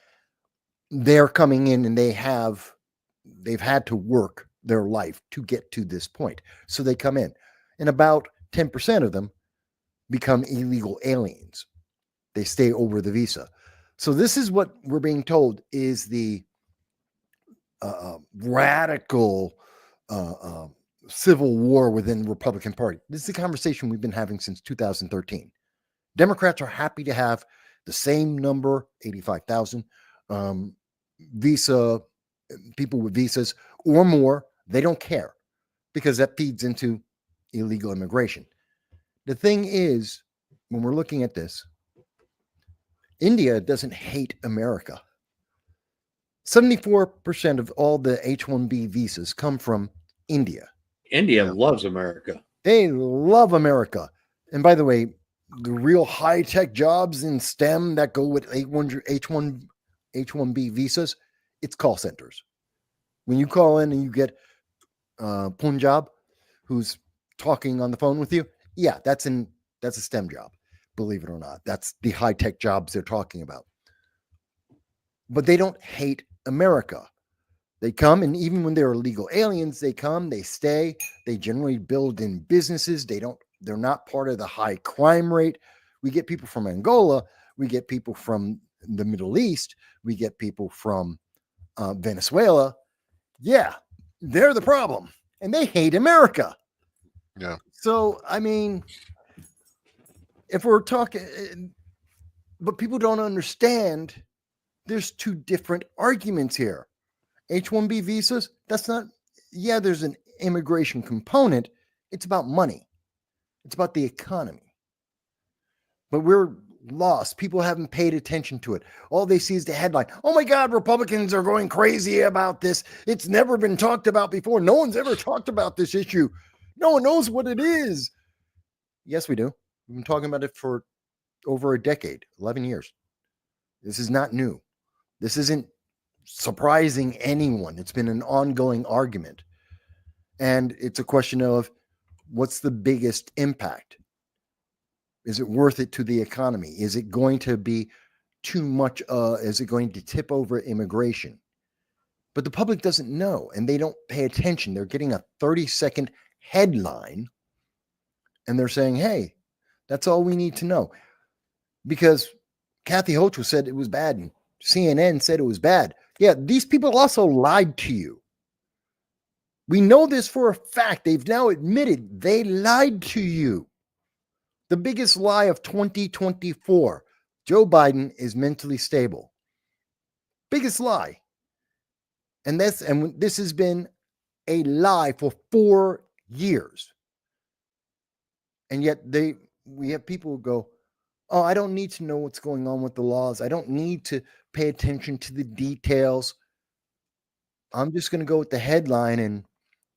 Speaker 3: they're coming in and they've had to work their life to get to this point. So they come in, and about 10% of them become illegal aliens. They stay over the visa. So this is what we're being told is the radical civil war within the Republican Party. This is a conversation we've been having since 2013. Democrats are happy to have the same number, 85,000 visa people with visas or more. They don't care because that feeds into illegal immigration. The thing is, when we're looking at this, India doesn't hate America. 74% of all the H-1B visas come from India.
Speaker 1: India loves America.
Speaker 3: They love America. And by the way, the real high-tech jobs in STEM that go with H-1B visas, it's call centers. When you call in and you get Punjab, who's talking on the phone with you, yeah, that's a STEM job, believe it or not. That's the high-tech jobs they're talking about. But they don't hate America. They come, and even when they're illegal aliens, they come, they stay, they generally build in businesses. They're not part of the high crime rate. We get people from Angola, we get people from the Middle East, we get people from Venezuela. Yeah, they're the problem, and they hate America.
Speaker 2: Yeah.
Speaker 3: So, I mean, if we're talking, but people don't understand, there's 2 different arguments here. H-1B visas, there's an immigration component. It's about money. It's about the economy. But we're lost. People haven't paid attention to it. All they see is the headline. Oh my God, Republicans are going crazy about this. It's never been talked about before. No one's ever talked about this issue. No one knows what it is. Yes, we do. We've been talking about it for over a decade, 11 years. This is not new. This isn't surprising anyone. It's been an ongoing argument. And it's a question of what's the biggest impact? Is it worth it to the economy? Is it going to be too much? Is it going to tip over immigration? But the public doesn't know and they don't pay attention. They're getting a 30-second headline and they're saying, hey, that's all we need to know. Because Kathy Hochul said it was bad and CNN said it was bad. Yeah, these people also lied to you. We know this for a fact. They've now admitted they lied to you. The biggest lie of 2024. Joe Biden is mentally stable. Biggest lie. And this has been a lie for 4 years. And yet we have people who go, oh, I don't need to know what's going on with the laws. I don't need to pay attention to the details. I'm just going to go with the headline and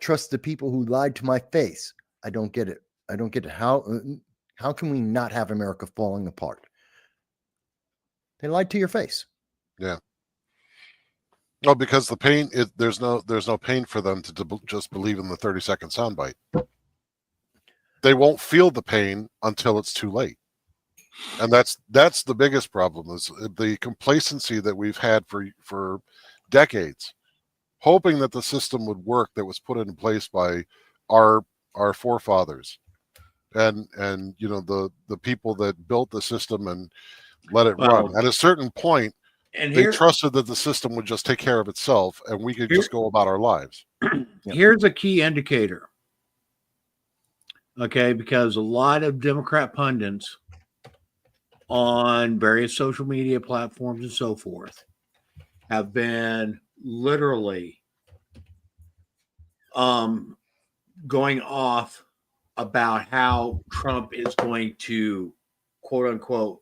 Speaker 3: trust the people who lied to my face. I don't get it. I don't get it. How can we not have America falling apart? They lied to your face.
Speaker 2: Yeah. No, because the pain, there's no pain for them to just believe in the 30-second soundbite. They won't feel the pain until it's too late. And that's the biggest problem, is the complacency that we've had for decades, hoping that the system would work that was put in place by our forefathers and you know the people that built the system and let it run. At a certain point, they trusted that the system would just take care of itself and we could just go about our lives.
Speaker 1: Here's a key indicator. Okay, because a lot of Democrat pundits on various social media platforms and so forth have been literally going off about how Trump is going to, quote unquote,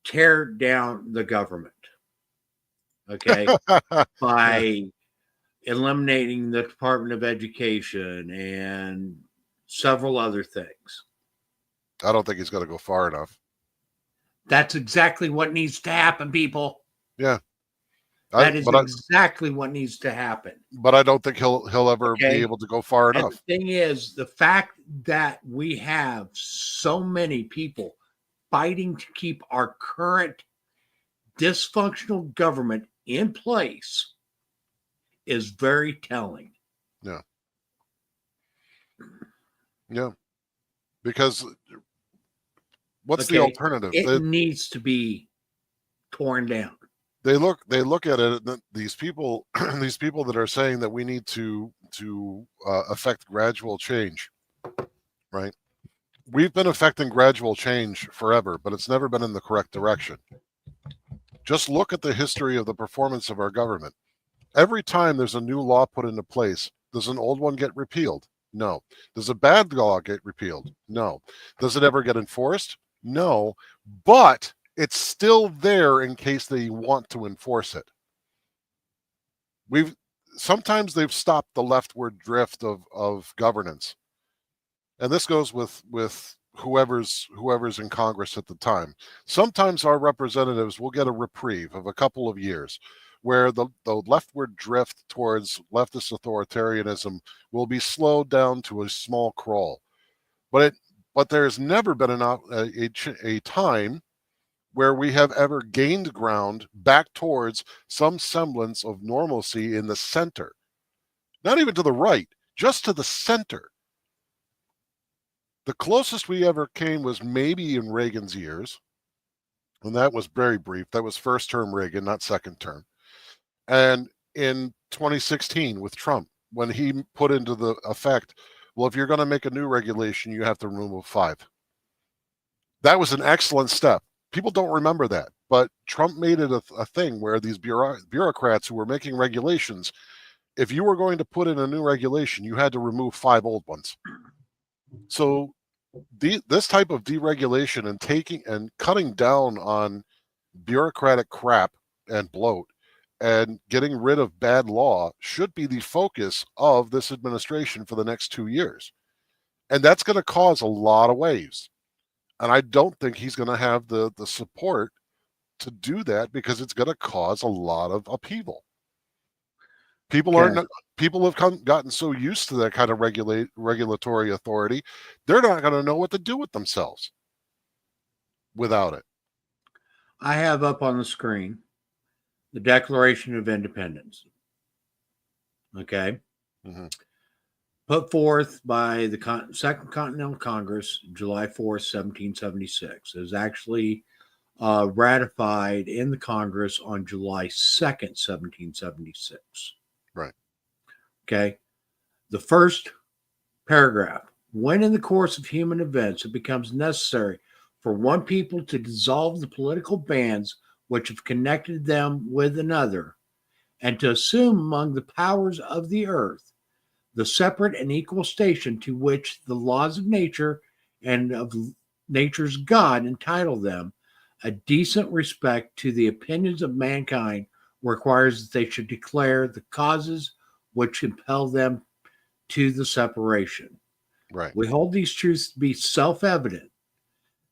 Speaker 1: tear down the government, okay, by eliminating the Department of Education and several other things.
Speaker 2: I don't think he's going to go far enough.
Speaker 1: That's exactly what needs to happen, people.
Speaker 2: Yeah.
Speaker 1: That is exactly what needs to happen.
Speaker 2: But I don't think he'll ever be able to go far enough.
Speaker 1: The thing is, the fact that we have so many people fighting to keep our current dysfunctional government in place is very telling.
Speaker 2: Yeah. Yeah. Because what's the alternative?
Speaker 1: It needs to be torn down.
Speaker 2: They look at it. These people that are saying that we need to affect gradual change, right? We've been affecting gradual change forever, but it's never been in the correct direction. Just look at the history of the performance of our government. Every time there's a new law put into place, does an old one get repealed? No. Does a bad law get repealed? No. Does it ever get enforced? No. But it's still there in case they want to enforce it. Sometimes they've stopped the leftward drift of governance. And this goes with whoever's in Congress at the time. Sometimes our representatives will get a reprieve of a couple of years where the leftward drift towards leftist authoritarianism will be slowed down to a small crawl. But there's never been a time where we have ever gained ground back towards some semblance of normalcy in the center. Not even to the right, just to the center. The closest we ever came was maybe in Reagan's years, and that was very brief. That was first term Reagan, not second term. And in 2016 with Trump, when he put into the effect, well, if you're going to make a new regulation, you have to remove 5. That was an excellent step. People don't remember that, but Trump made it a thing where these bureaucrats who were making regulations, if you were going to put in a new regulation, you had to remove 5 old ones. So this type of deregulation and taking and cutting down on bureaucratic crap and bloat and getting rid of bad law should be the focus of this administration for the next 2 years. And that's going to cause a lot of waves. And I don't think he's going to have the support to do that, because it's going to cause a lot of upheaval. People have gotten so used to that kind of regulatory authority, they're not going to know what to do with themselves without it.
Speaker 1: I have up on the screen the Declaration of Independence. Okay.
Speaker 2: Mm-hmm.
Speaker 1: Put forth by the Second Continental Congress, July 4th, 1776. It was actually ratified in the Congress on July 2nd, 1776.
Speaker 2: Right.
Speaker 1: Okay. The first paragraph. When in the course of human events it becomes necessary for one people to dissolve the political bands which have connected them with another, and to assume among the powers of the earth the separate and equal station to which the laws of nature and of nature's God entitle them, a decent respect to the opinions of mankind requires that they should declare the causes which impel them to the separation.
Speaker 2: Right.
Speaker 1: We hold these truths to be self-evident,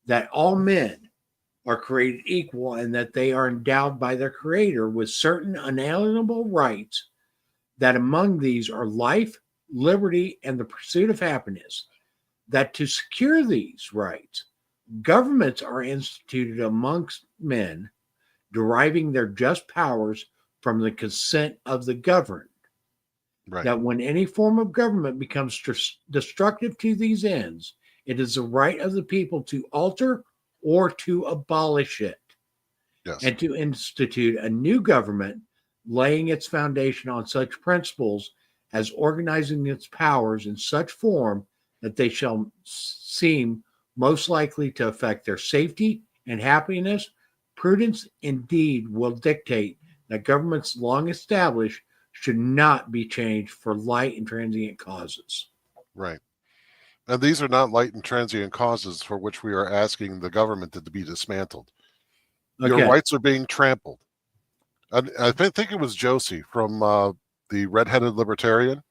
Speaker 1: that all men are created equal and that they are endowed by their Creator with certain unalienable rights, that among these are life, liberty, and the pursuit of happiness, that to secure these rights, governments are instituted amongst men, deriving their just powers from the consent of the governed.
Speaker 2: Right.
Speaker 1: That when any form of government becomes destructive to these ends, it is the right of the people to alter or to abolish it.
Speaker 2: Yes.
Speaker 1: And to institute a new government, laying its foundation on such principles as organizing its powers in such form that they shall seem most likely to affect their safety and happiness. Prudence indeed will dictate that governments long established should not be changed for light and transient causes.
Speaker 2: Right. And these are not light and transient causes for which we are asking the government to be dismantled. Okay. Your rights are being trampled. And I think it was Josie from the Redheaded Libertarian.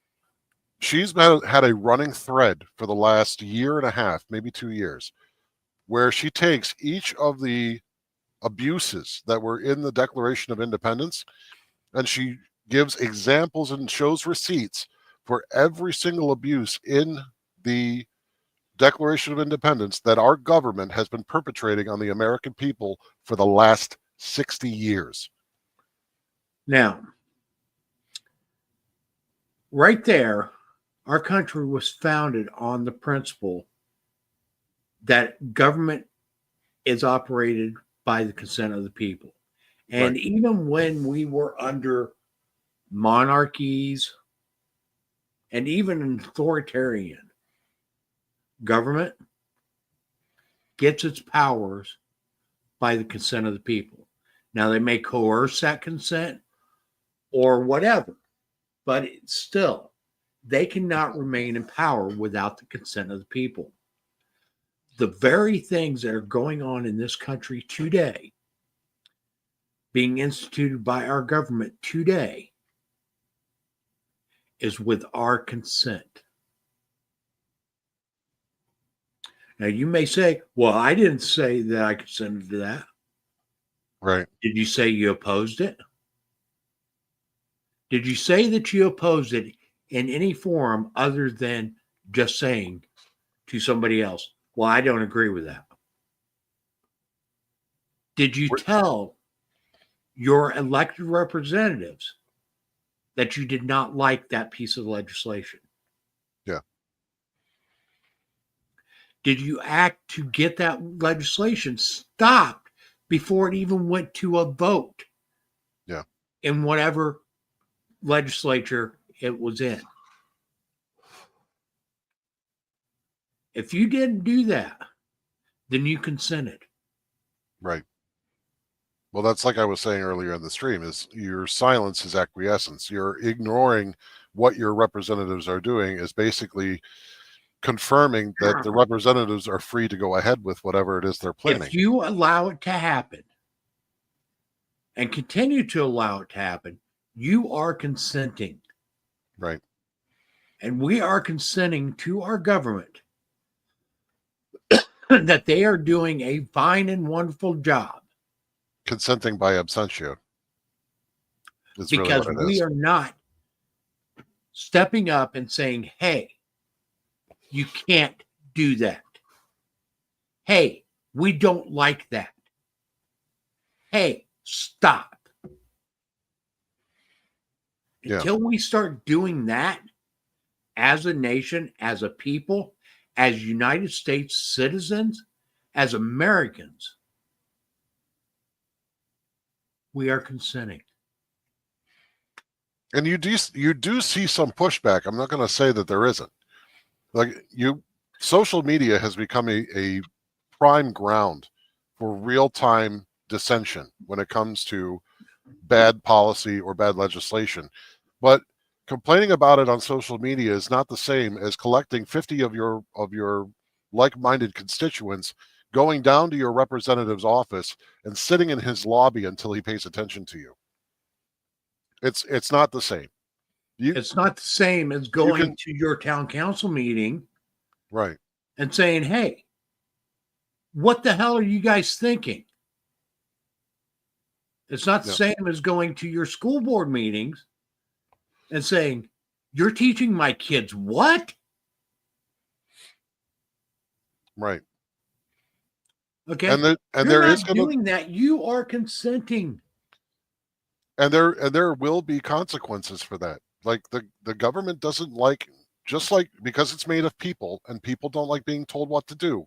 Speaker 2: She's had a running thread for the last year and a half, maybe 2 years, where she takes each of the abuses that were in the Declaration of Independence, and she gives examples and shows receipts for every single abuse in the Declaration of Independence that our government has been perpetrating on the American people for the last 60 years.
Speaker 1: Now, right there, our country was founded on the principle that government is operated by the consent of the people. And right. Even when we were under monarchies and even an authoritarian government gets its powers by the consent of the people. Now, they may coerce that consent or whatever, but still, they cannot remain in power without the consent of the people. The very things that are going on in this country today, being instituted by our government today, is with our consent. Now, you may say, well, I didn't say that I consented to that.
Speaker 2: Right.
Speaker 1: Did you say you opposed it? Did you say that you opposed it in any form other than just saying to somebody else, well, I don't agree with that? Did you tell your elected representatives that you did not like that piece of legislation?
Speaker 2: Yeah.
Speaker 1: Did you act to get that legislation stopped before it even went to a vote?
Speaker 2: Yeah.
Speaker 1: In whatever legislature it was in. If you didn't do that, then you consented.
Speaker 2: Right. Well, that's like I was saying earlier in the stream, is your silence is acquiescence. You're ignoring what your representatives are doing is basically confirming that the representatives are free to go ahead with whatever it is they're planning.
Speaker 1: If you allow it to happen and continue to allow it to happen, you are consenting.
Speaker 2: Right.
Speaker 1: And we are consenting to our government that they are doing a fine and wonderful job.
Speaker 2: Consenting by absentia. Is
Speaker 1: Because
Speaker 2: really what it
Speaker 1: we
Speaker 2: is.
Speaker 1: are not stepping up and saying, hey, you can't do that. Hey, we don't like that. Hey, stop.
Speaker 2: Yeah.
Speaker 1: Until we start doing that as a nation, as a people, as United States citizens, as Americans, we are consenting.
Speaker 2: And you do see some pushback. I'm not going to say that there isn't. Like social media has become a prime ground for real-time dissension when it comes to bad policy or bad legislation. But complaining about it on social media is not the same as collecting 50 of your like-minded constituents, going down to your representative's office and sitting in his lobby until he pays attention to you. It's not the same.
Speaker 1: It's not the same as going to your town council meeting,
Speaker 2: right,
Speaker 1: and saying, hey, what the hell are you guys thinking? It's not the same as going to your school board meetings and saying, you're teaching my kids what?
Speaker 2: Right.
Speaker 1: Okay.
Speaker 2: And
Speaker 1: you're
Speaker 2: there
Speaker 1: not
Speaker 2: is
Speaker 1: doing that. You are consenting.
Speaker 2: And there will be consequences for that. Like the government doesn't like, just like, because it's made of people and people don't like being told what to do.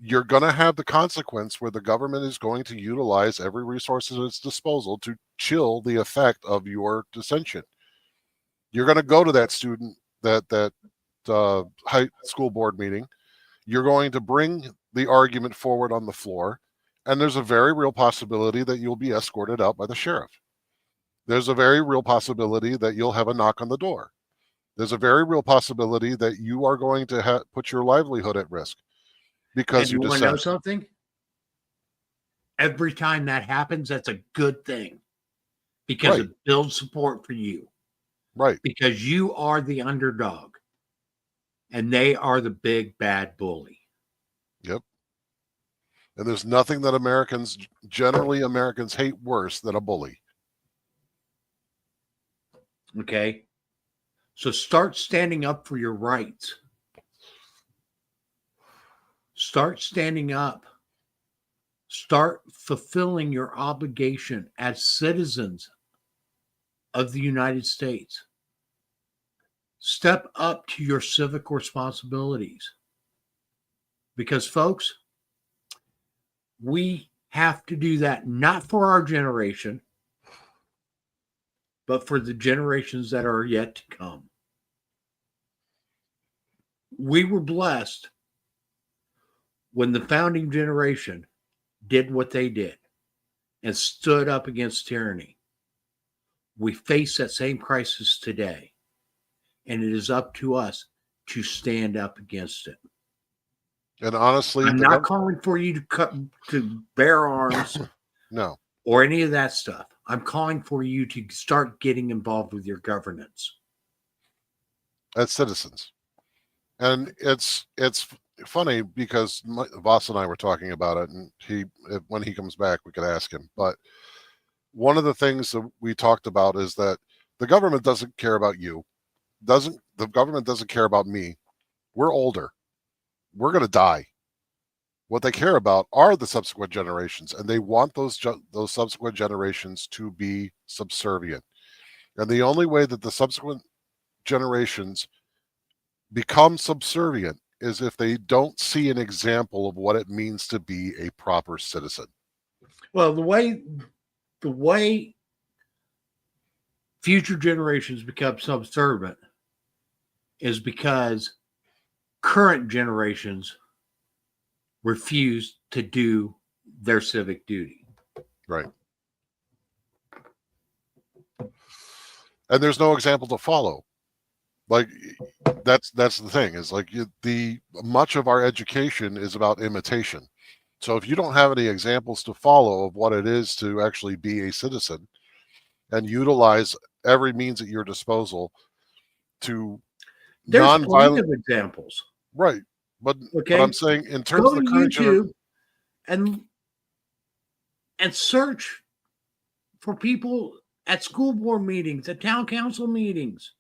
Speaker 2: You're going to have the consequence where the government is going to utilize every resource at its disposal to chill the effect of your dissension. You're going to go to that student, that high school board meeting. You're going to bring the argument forward on the floor, and there's a very real possibility that you'll be escorted out by the sheriff. There's a very real possibility that you'll have a knock on the door. There's a very real possibility that you are going to put your livelihood at risk because you
Speaker 1: want to know
Speaker 2: dissent.
Speaker 1: something? Every time that happens, that's a good thing because it builds support for you.
Speaker 2: Right.
Speaker 1: Because you are the underdog and they are the big bad bully.
Speaker 2: Yep. And there's nothing that Americans hate worse than a bully.
Speaker 1: Okay. So start standing up for your rights. Start standing up. Start fulfilling your obligation as citizens of the United States. Step up to your civic responsibilities. Because, folks, we have to do that not for our generation, but for the generations that are yet to come. We were blessed when the founding generation did what they did and stood up against tyranny. We face that same crisis today, and it is up to us to stand up against it.
Speaker 2: And honestly,
Speaker 1: I'm not calling for you to bear arms,
Speaker 2: no,
Speaker 1: or any of that stuff. I'm calling for you to start getting involved with your governance
Speaker 2: as citizens. And it's funny because Voss and I were talking about it, and when he comes back, we could ask him. But one of the things that we talked about is that the government doesn't care about you. The government doesn't care about me. We're older. We're going to die. What they care about are the subsequent generations, and they want those subsequent generations to be subservient. And the only way that the subsequent generations become subservient is if they don't see an example of what it means to be a proper citizen.
Speaker 1: Well, the way future generations become subservient is because current generations refuse to do their civic duty.
Speaker 2: Right. And there's no example to follow. Like that's the thing, is like much of our education is about imitation. So if you don't have any examples to follow of what it is to actually be a citizen and utilize every means at your disposal to
Speaker 1: there's plenty of examples.
Speaker 2: Right. But
Speaker 1: Okay.
Speaker 2: I'm saying in terms
Speaker 1: Go
Speaker 2: of the
Speaker 1: to
Speaker 2: current
Speaker 1: YouTube and search for people at school board meetings, at town council meetings,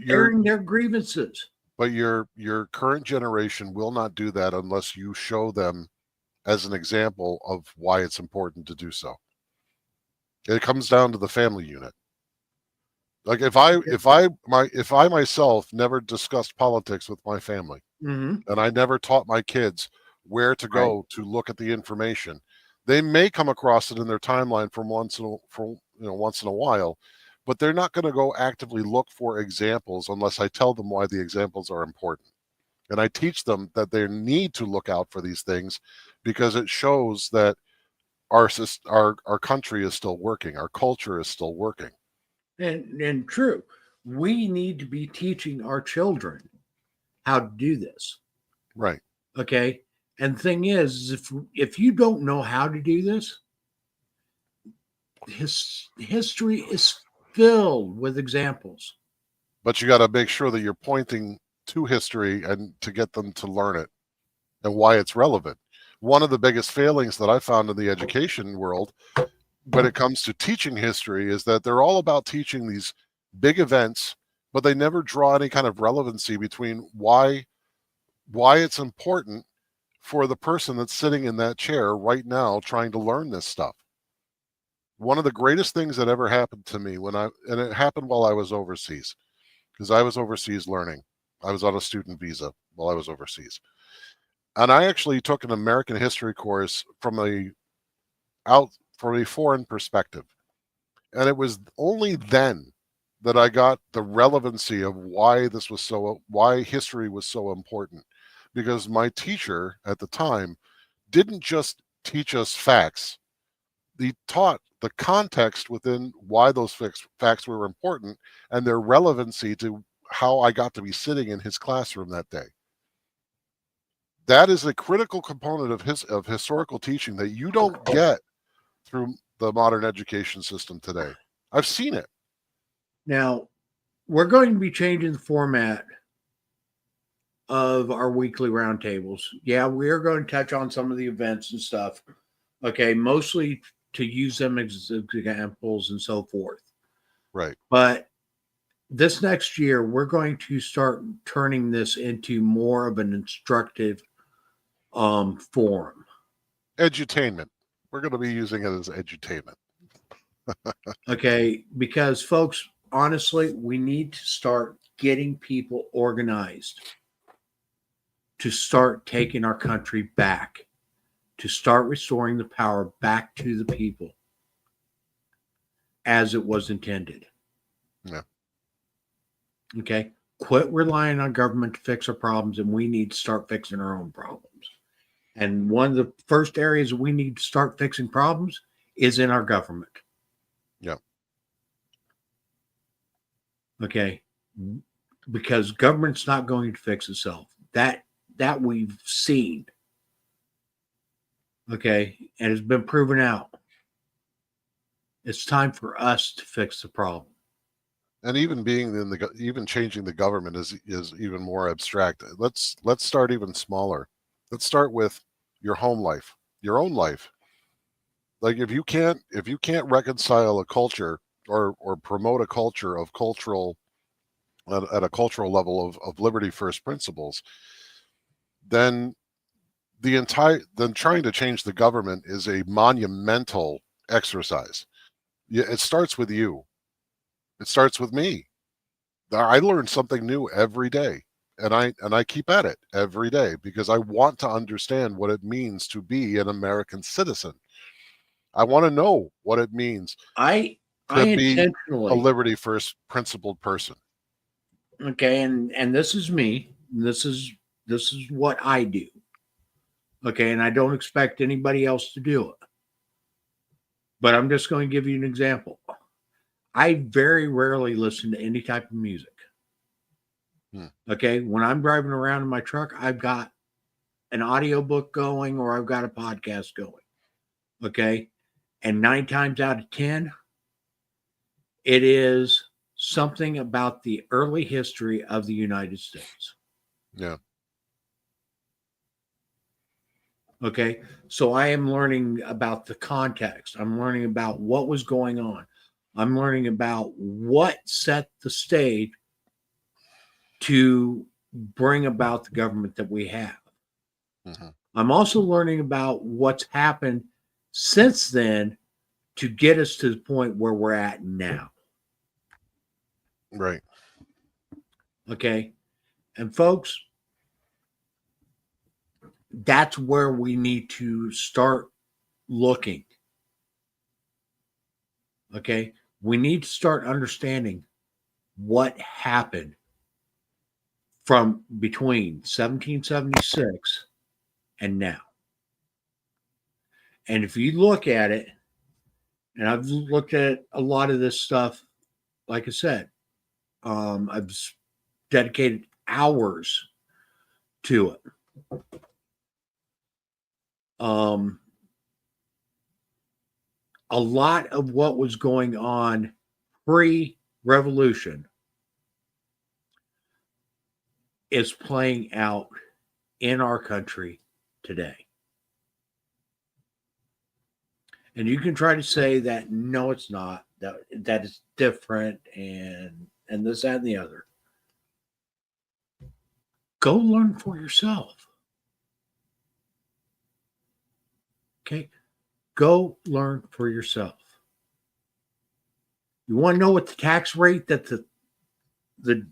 Speaker 1: airing their grievances.
Speaker 2: But your current generation will not do that unless you show them as an example of why it's important to do so. It comes down to the family unit. Like if I myself never discussed politics with my family, and I never taught my kids where to go to look at the information, they may come across it in their timeline from once in a while, but they're not going to go actively look for examples unless I tell them why the examples are important. And I teach them that they need to look out for these things because it shows that our country is still working, our culture is still working.
Speaker 1: And true, we need to be teaching our children how to do this.
Speaker 2: Right.
Speaker 1: Okay. And the thing is, if you don't know how to do this, history is filled with examples.
Speaker 2: But you got to make sure that you're pointing to history and to get them to learn it and why it's relevant. One of the biggest failings that I found in the education world when it comes to teaching history is that they're all about teaching these big events, but they never draw any kind of relevancy between why it's important for the person that's sitting in that chair right now trying to learn this stuff. One of the greatest things that ever happened to me and it happened while I was overseas, because I was overseas learning. I was on a student visa while I was overseas. And I actually took an American history course from a foreign perspective. And it was only then that I got the relevancy of why history was so important. Because my teacher at the time didn't just teach us facts. He taught the context within why those facts were important and their relevancy to how I got to be sitting in his classroom that day. That is a critical component of historical teaching that you don't get through the modern education system today. I've seen it.
Speaker 1: Now, we're going to be changing the format of our weekly roundtables. Yeah, we are going to touch on some of the events and stuff. Okay, mostly to use them as examples and so forth.
Speaker 2: Right.
Speaker 1: But this next year, we're going to start turning this into more of an instructive forum.
Speaker 2: Edutainment. We're going to be using it as edutainment.
Speaker 1: Okay, because folks, honestly, we need to start getting people organized to start taking our country back, to start restoring the power back to the people as it was intended.
Speaker 2: Yeah.
Speaker 1: Okay. Quit relying on government to fix our problems, and we need to start fixing our own problems. And one of the first areas we need to start fixing problems is in our government.
Speaker 2: Yeah.
Speaker 1: Okay. Because government's not going to fix itself. That we've seen. Okay. And it's been proven out. It's time for us to fix the problem.
Speaker 2: And even even changing the government is even more abstract. Let's start even smaller. Let's start with your home life, your own life. Like if you can't reconcile a culture or promote a culture of at a cultural level of liberty first principles, then trying to change the government is a monumental exercise. It starts with you. It starts with me. I learn something new every day, and I keep at it every day because I want to understand what it means to be an American citizen. I want to know what it means
Speaker 1: I
Speaker 2: to be
Speaker 1: intentionally
Speaker 2: a liberty first principled person.
Speaker 1: Okay, and this is me. This is what I do. Okay, and I don't expect anybody else to do it. But I'm just going to give you an example. I very rarely listen to any type of music. Okay, when I'm driving around in my truck, I've got an audiobook going or I've got a podcast going. Okay, and 9 times out of 10, it is something about the early history of the United States.
Speaker 2: Yeah.
Speaker 1: Okay. So I am learning about the context. I'm learning about what was going on. I'm learning about what set the stage to bring about the government that we have.
Speaker 2: Mhm.
Speaker 1: I'm also learning about what's happened since then to get us to the point where we're at now.
Speaker 2: Right.
Speaker 1: Okay. And folks, that's where we need to start looking. Okay. We need to start understanding what happened from between 1776 and now. And if you look at it, and I've looked at a lot of this stuff, like I said, I've dedicated hours to it. A lot of what was going on pre-revolution is playing out in our country today. And you can try to say that no, it's not, that it's different and this, that, and the other. Go learn for yourself. Okay? Go learn for yourself. You want to know what the tax rate that the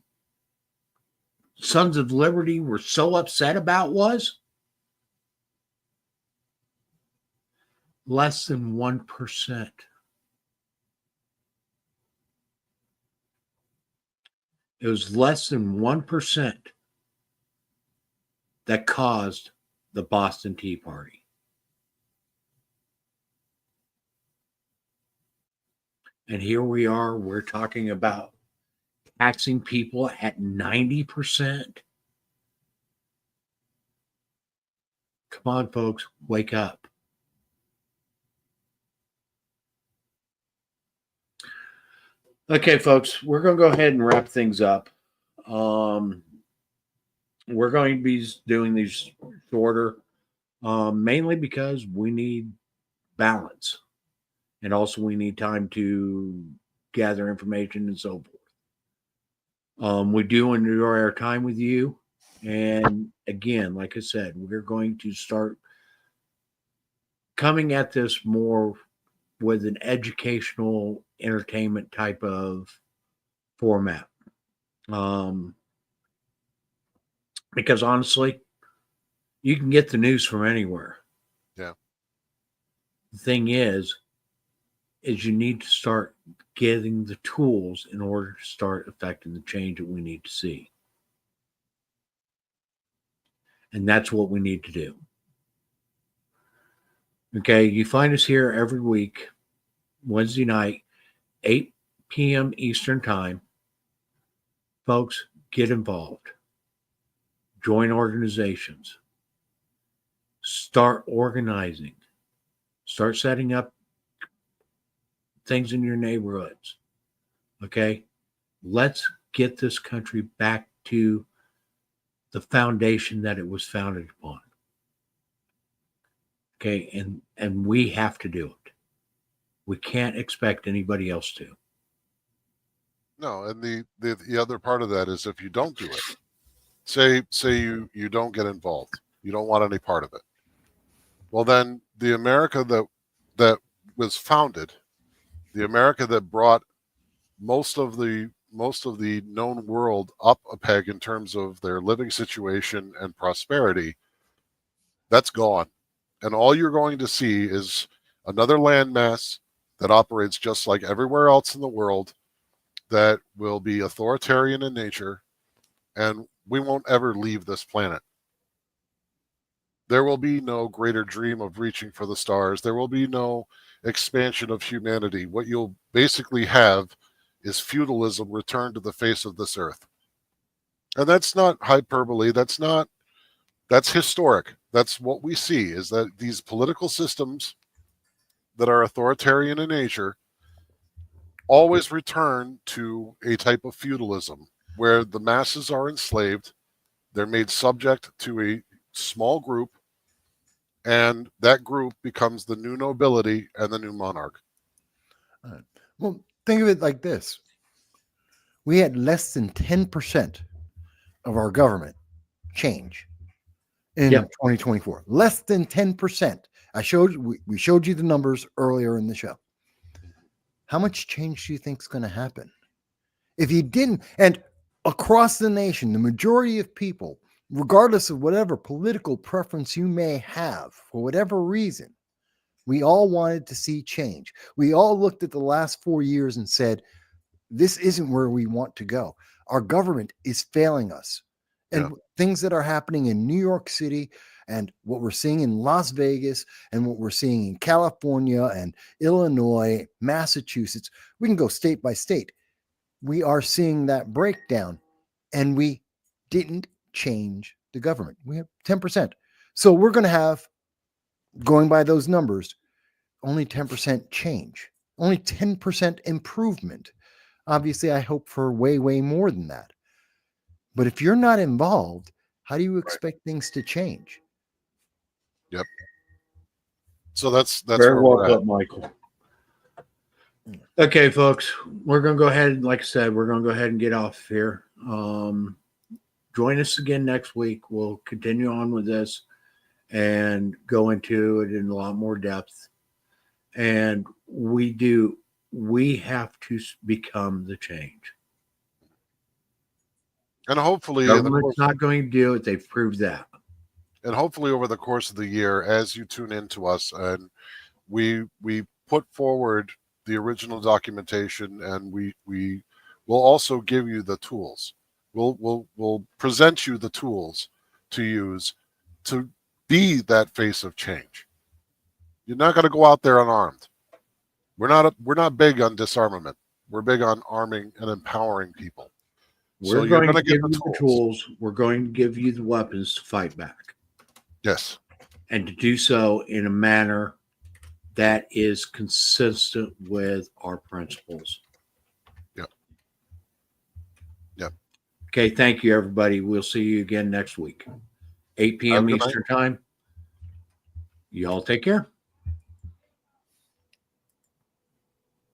Speaker 1: Sons of Liberty were so upset about was? Less than 1%. It was less than 1% that caused the Boston Tea Party. And here we are, we're talking about taxing people at 90%. Come on, folks, wake up. Okay, folks, we're going to go ahead and wrap things up. We're going to be doing these shorter, mainly because we need balance. And also we need time to gather information and so forth. We do enjoy our time with you. And again, like I said, we're going to start coming at this more with an educational entertainment type of format. Because honestly, you can get the news from anywhere.
Speaker 2: Yeah.
Speaker 1: The thing is you need to start getting the tools in order to start affecting the change that we need to see. And that's what we need to do. Okay, you find us here every week, Wednesday night, 8 p.m. Eastern Time. Folks, get involved. Join organizations. Start organizing. Start setting up things in your neighborhoods. Okay? Let's get this country back to the foundation that it was founded upon. Okay, and we have to do it. We can't expect anybody else to.
Speaker 2: No, and the other part of that is if you don't do it, say you don't get involved, you don't want any part of it. Well, then the America that was founded, the America that brought most of the known world up a peg in terms of their living situation and prosperity, that's gone. And all you're going to see is another landmass that operates just like everywhere else in the world, that will be authoritarian in nature, and we won't ever leave this planet. There will be no greater dream of reaching for the stars. There will be no expansion of humanity. What you'll basically have is feudalism returned to the face of this earth. And that's not hyperbole. That's historic. That's what we see, is that these political systems that are authoritarian in nature always return to a type of feudalism where the masses are enslaved, they're made subject to a small group, and that group becomes the new nobility and the new monarch.
Speaker 3: Well, think of it like this. We had less than 10% of our government change in 2024. Less than 10%. We showed you the numbers earlier in the show. How much change do you think is going to happen? If you didn't, and across the nation, the majority of people, regardless of whatever political preference you may have, for whatever reason, we all wanted to see change. We all looked at the last 4 years and said, this isn't where we want to go. Our government is failing us. And things that are happening in New York City and what we're seeing in Las Vegas and what we're seeing in California and Illinois, Massachusetts, we can go state by state. We are seeing that breakdown, and we didn't change the government. We have 10%. So we're going to have, going by those numbers, only 10% change, only 10% improvement. Obviously, I hope for way, way more than that. But if you're not involved, how do you expect things to change?
Speaker 2: Yep. So that's
Speaker 1: very well put, Michael. Okay, folks, we're going to go ahead. Like I said, we're going to go ahead and get off here. Join us again next week. We'll continue on with this and go into it in a lot more depth. And we have to become the change.
Speaker 2: And hopefully
Speaker 1: government's not going to do it. They've proved that.
Speaker 2: And hopefully over the course of the year, as you tune into us and we put forward the original documentation, and we will also give you the tools. We'll present you the tools to use to be that face of change. You're not going to go out there unarmed. We're not big on disarmament. We're big on arming and empowering people.
Speaker 1: We're going to give you the tools. We're going to give you the weapons to fight back.
Speaker 2: Yes.
Speaker 1: And to do so in a manner that is consistent with our principles.
Speaker 2: Yep. Yep.
Speaker 1: Okay, thank you, everybody. We'll see you again next week. 8 p.m. Eastern time. You all take care.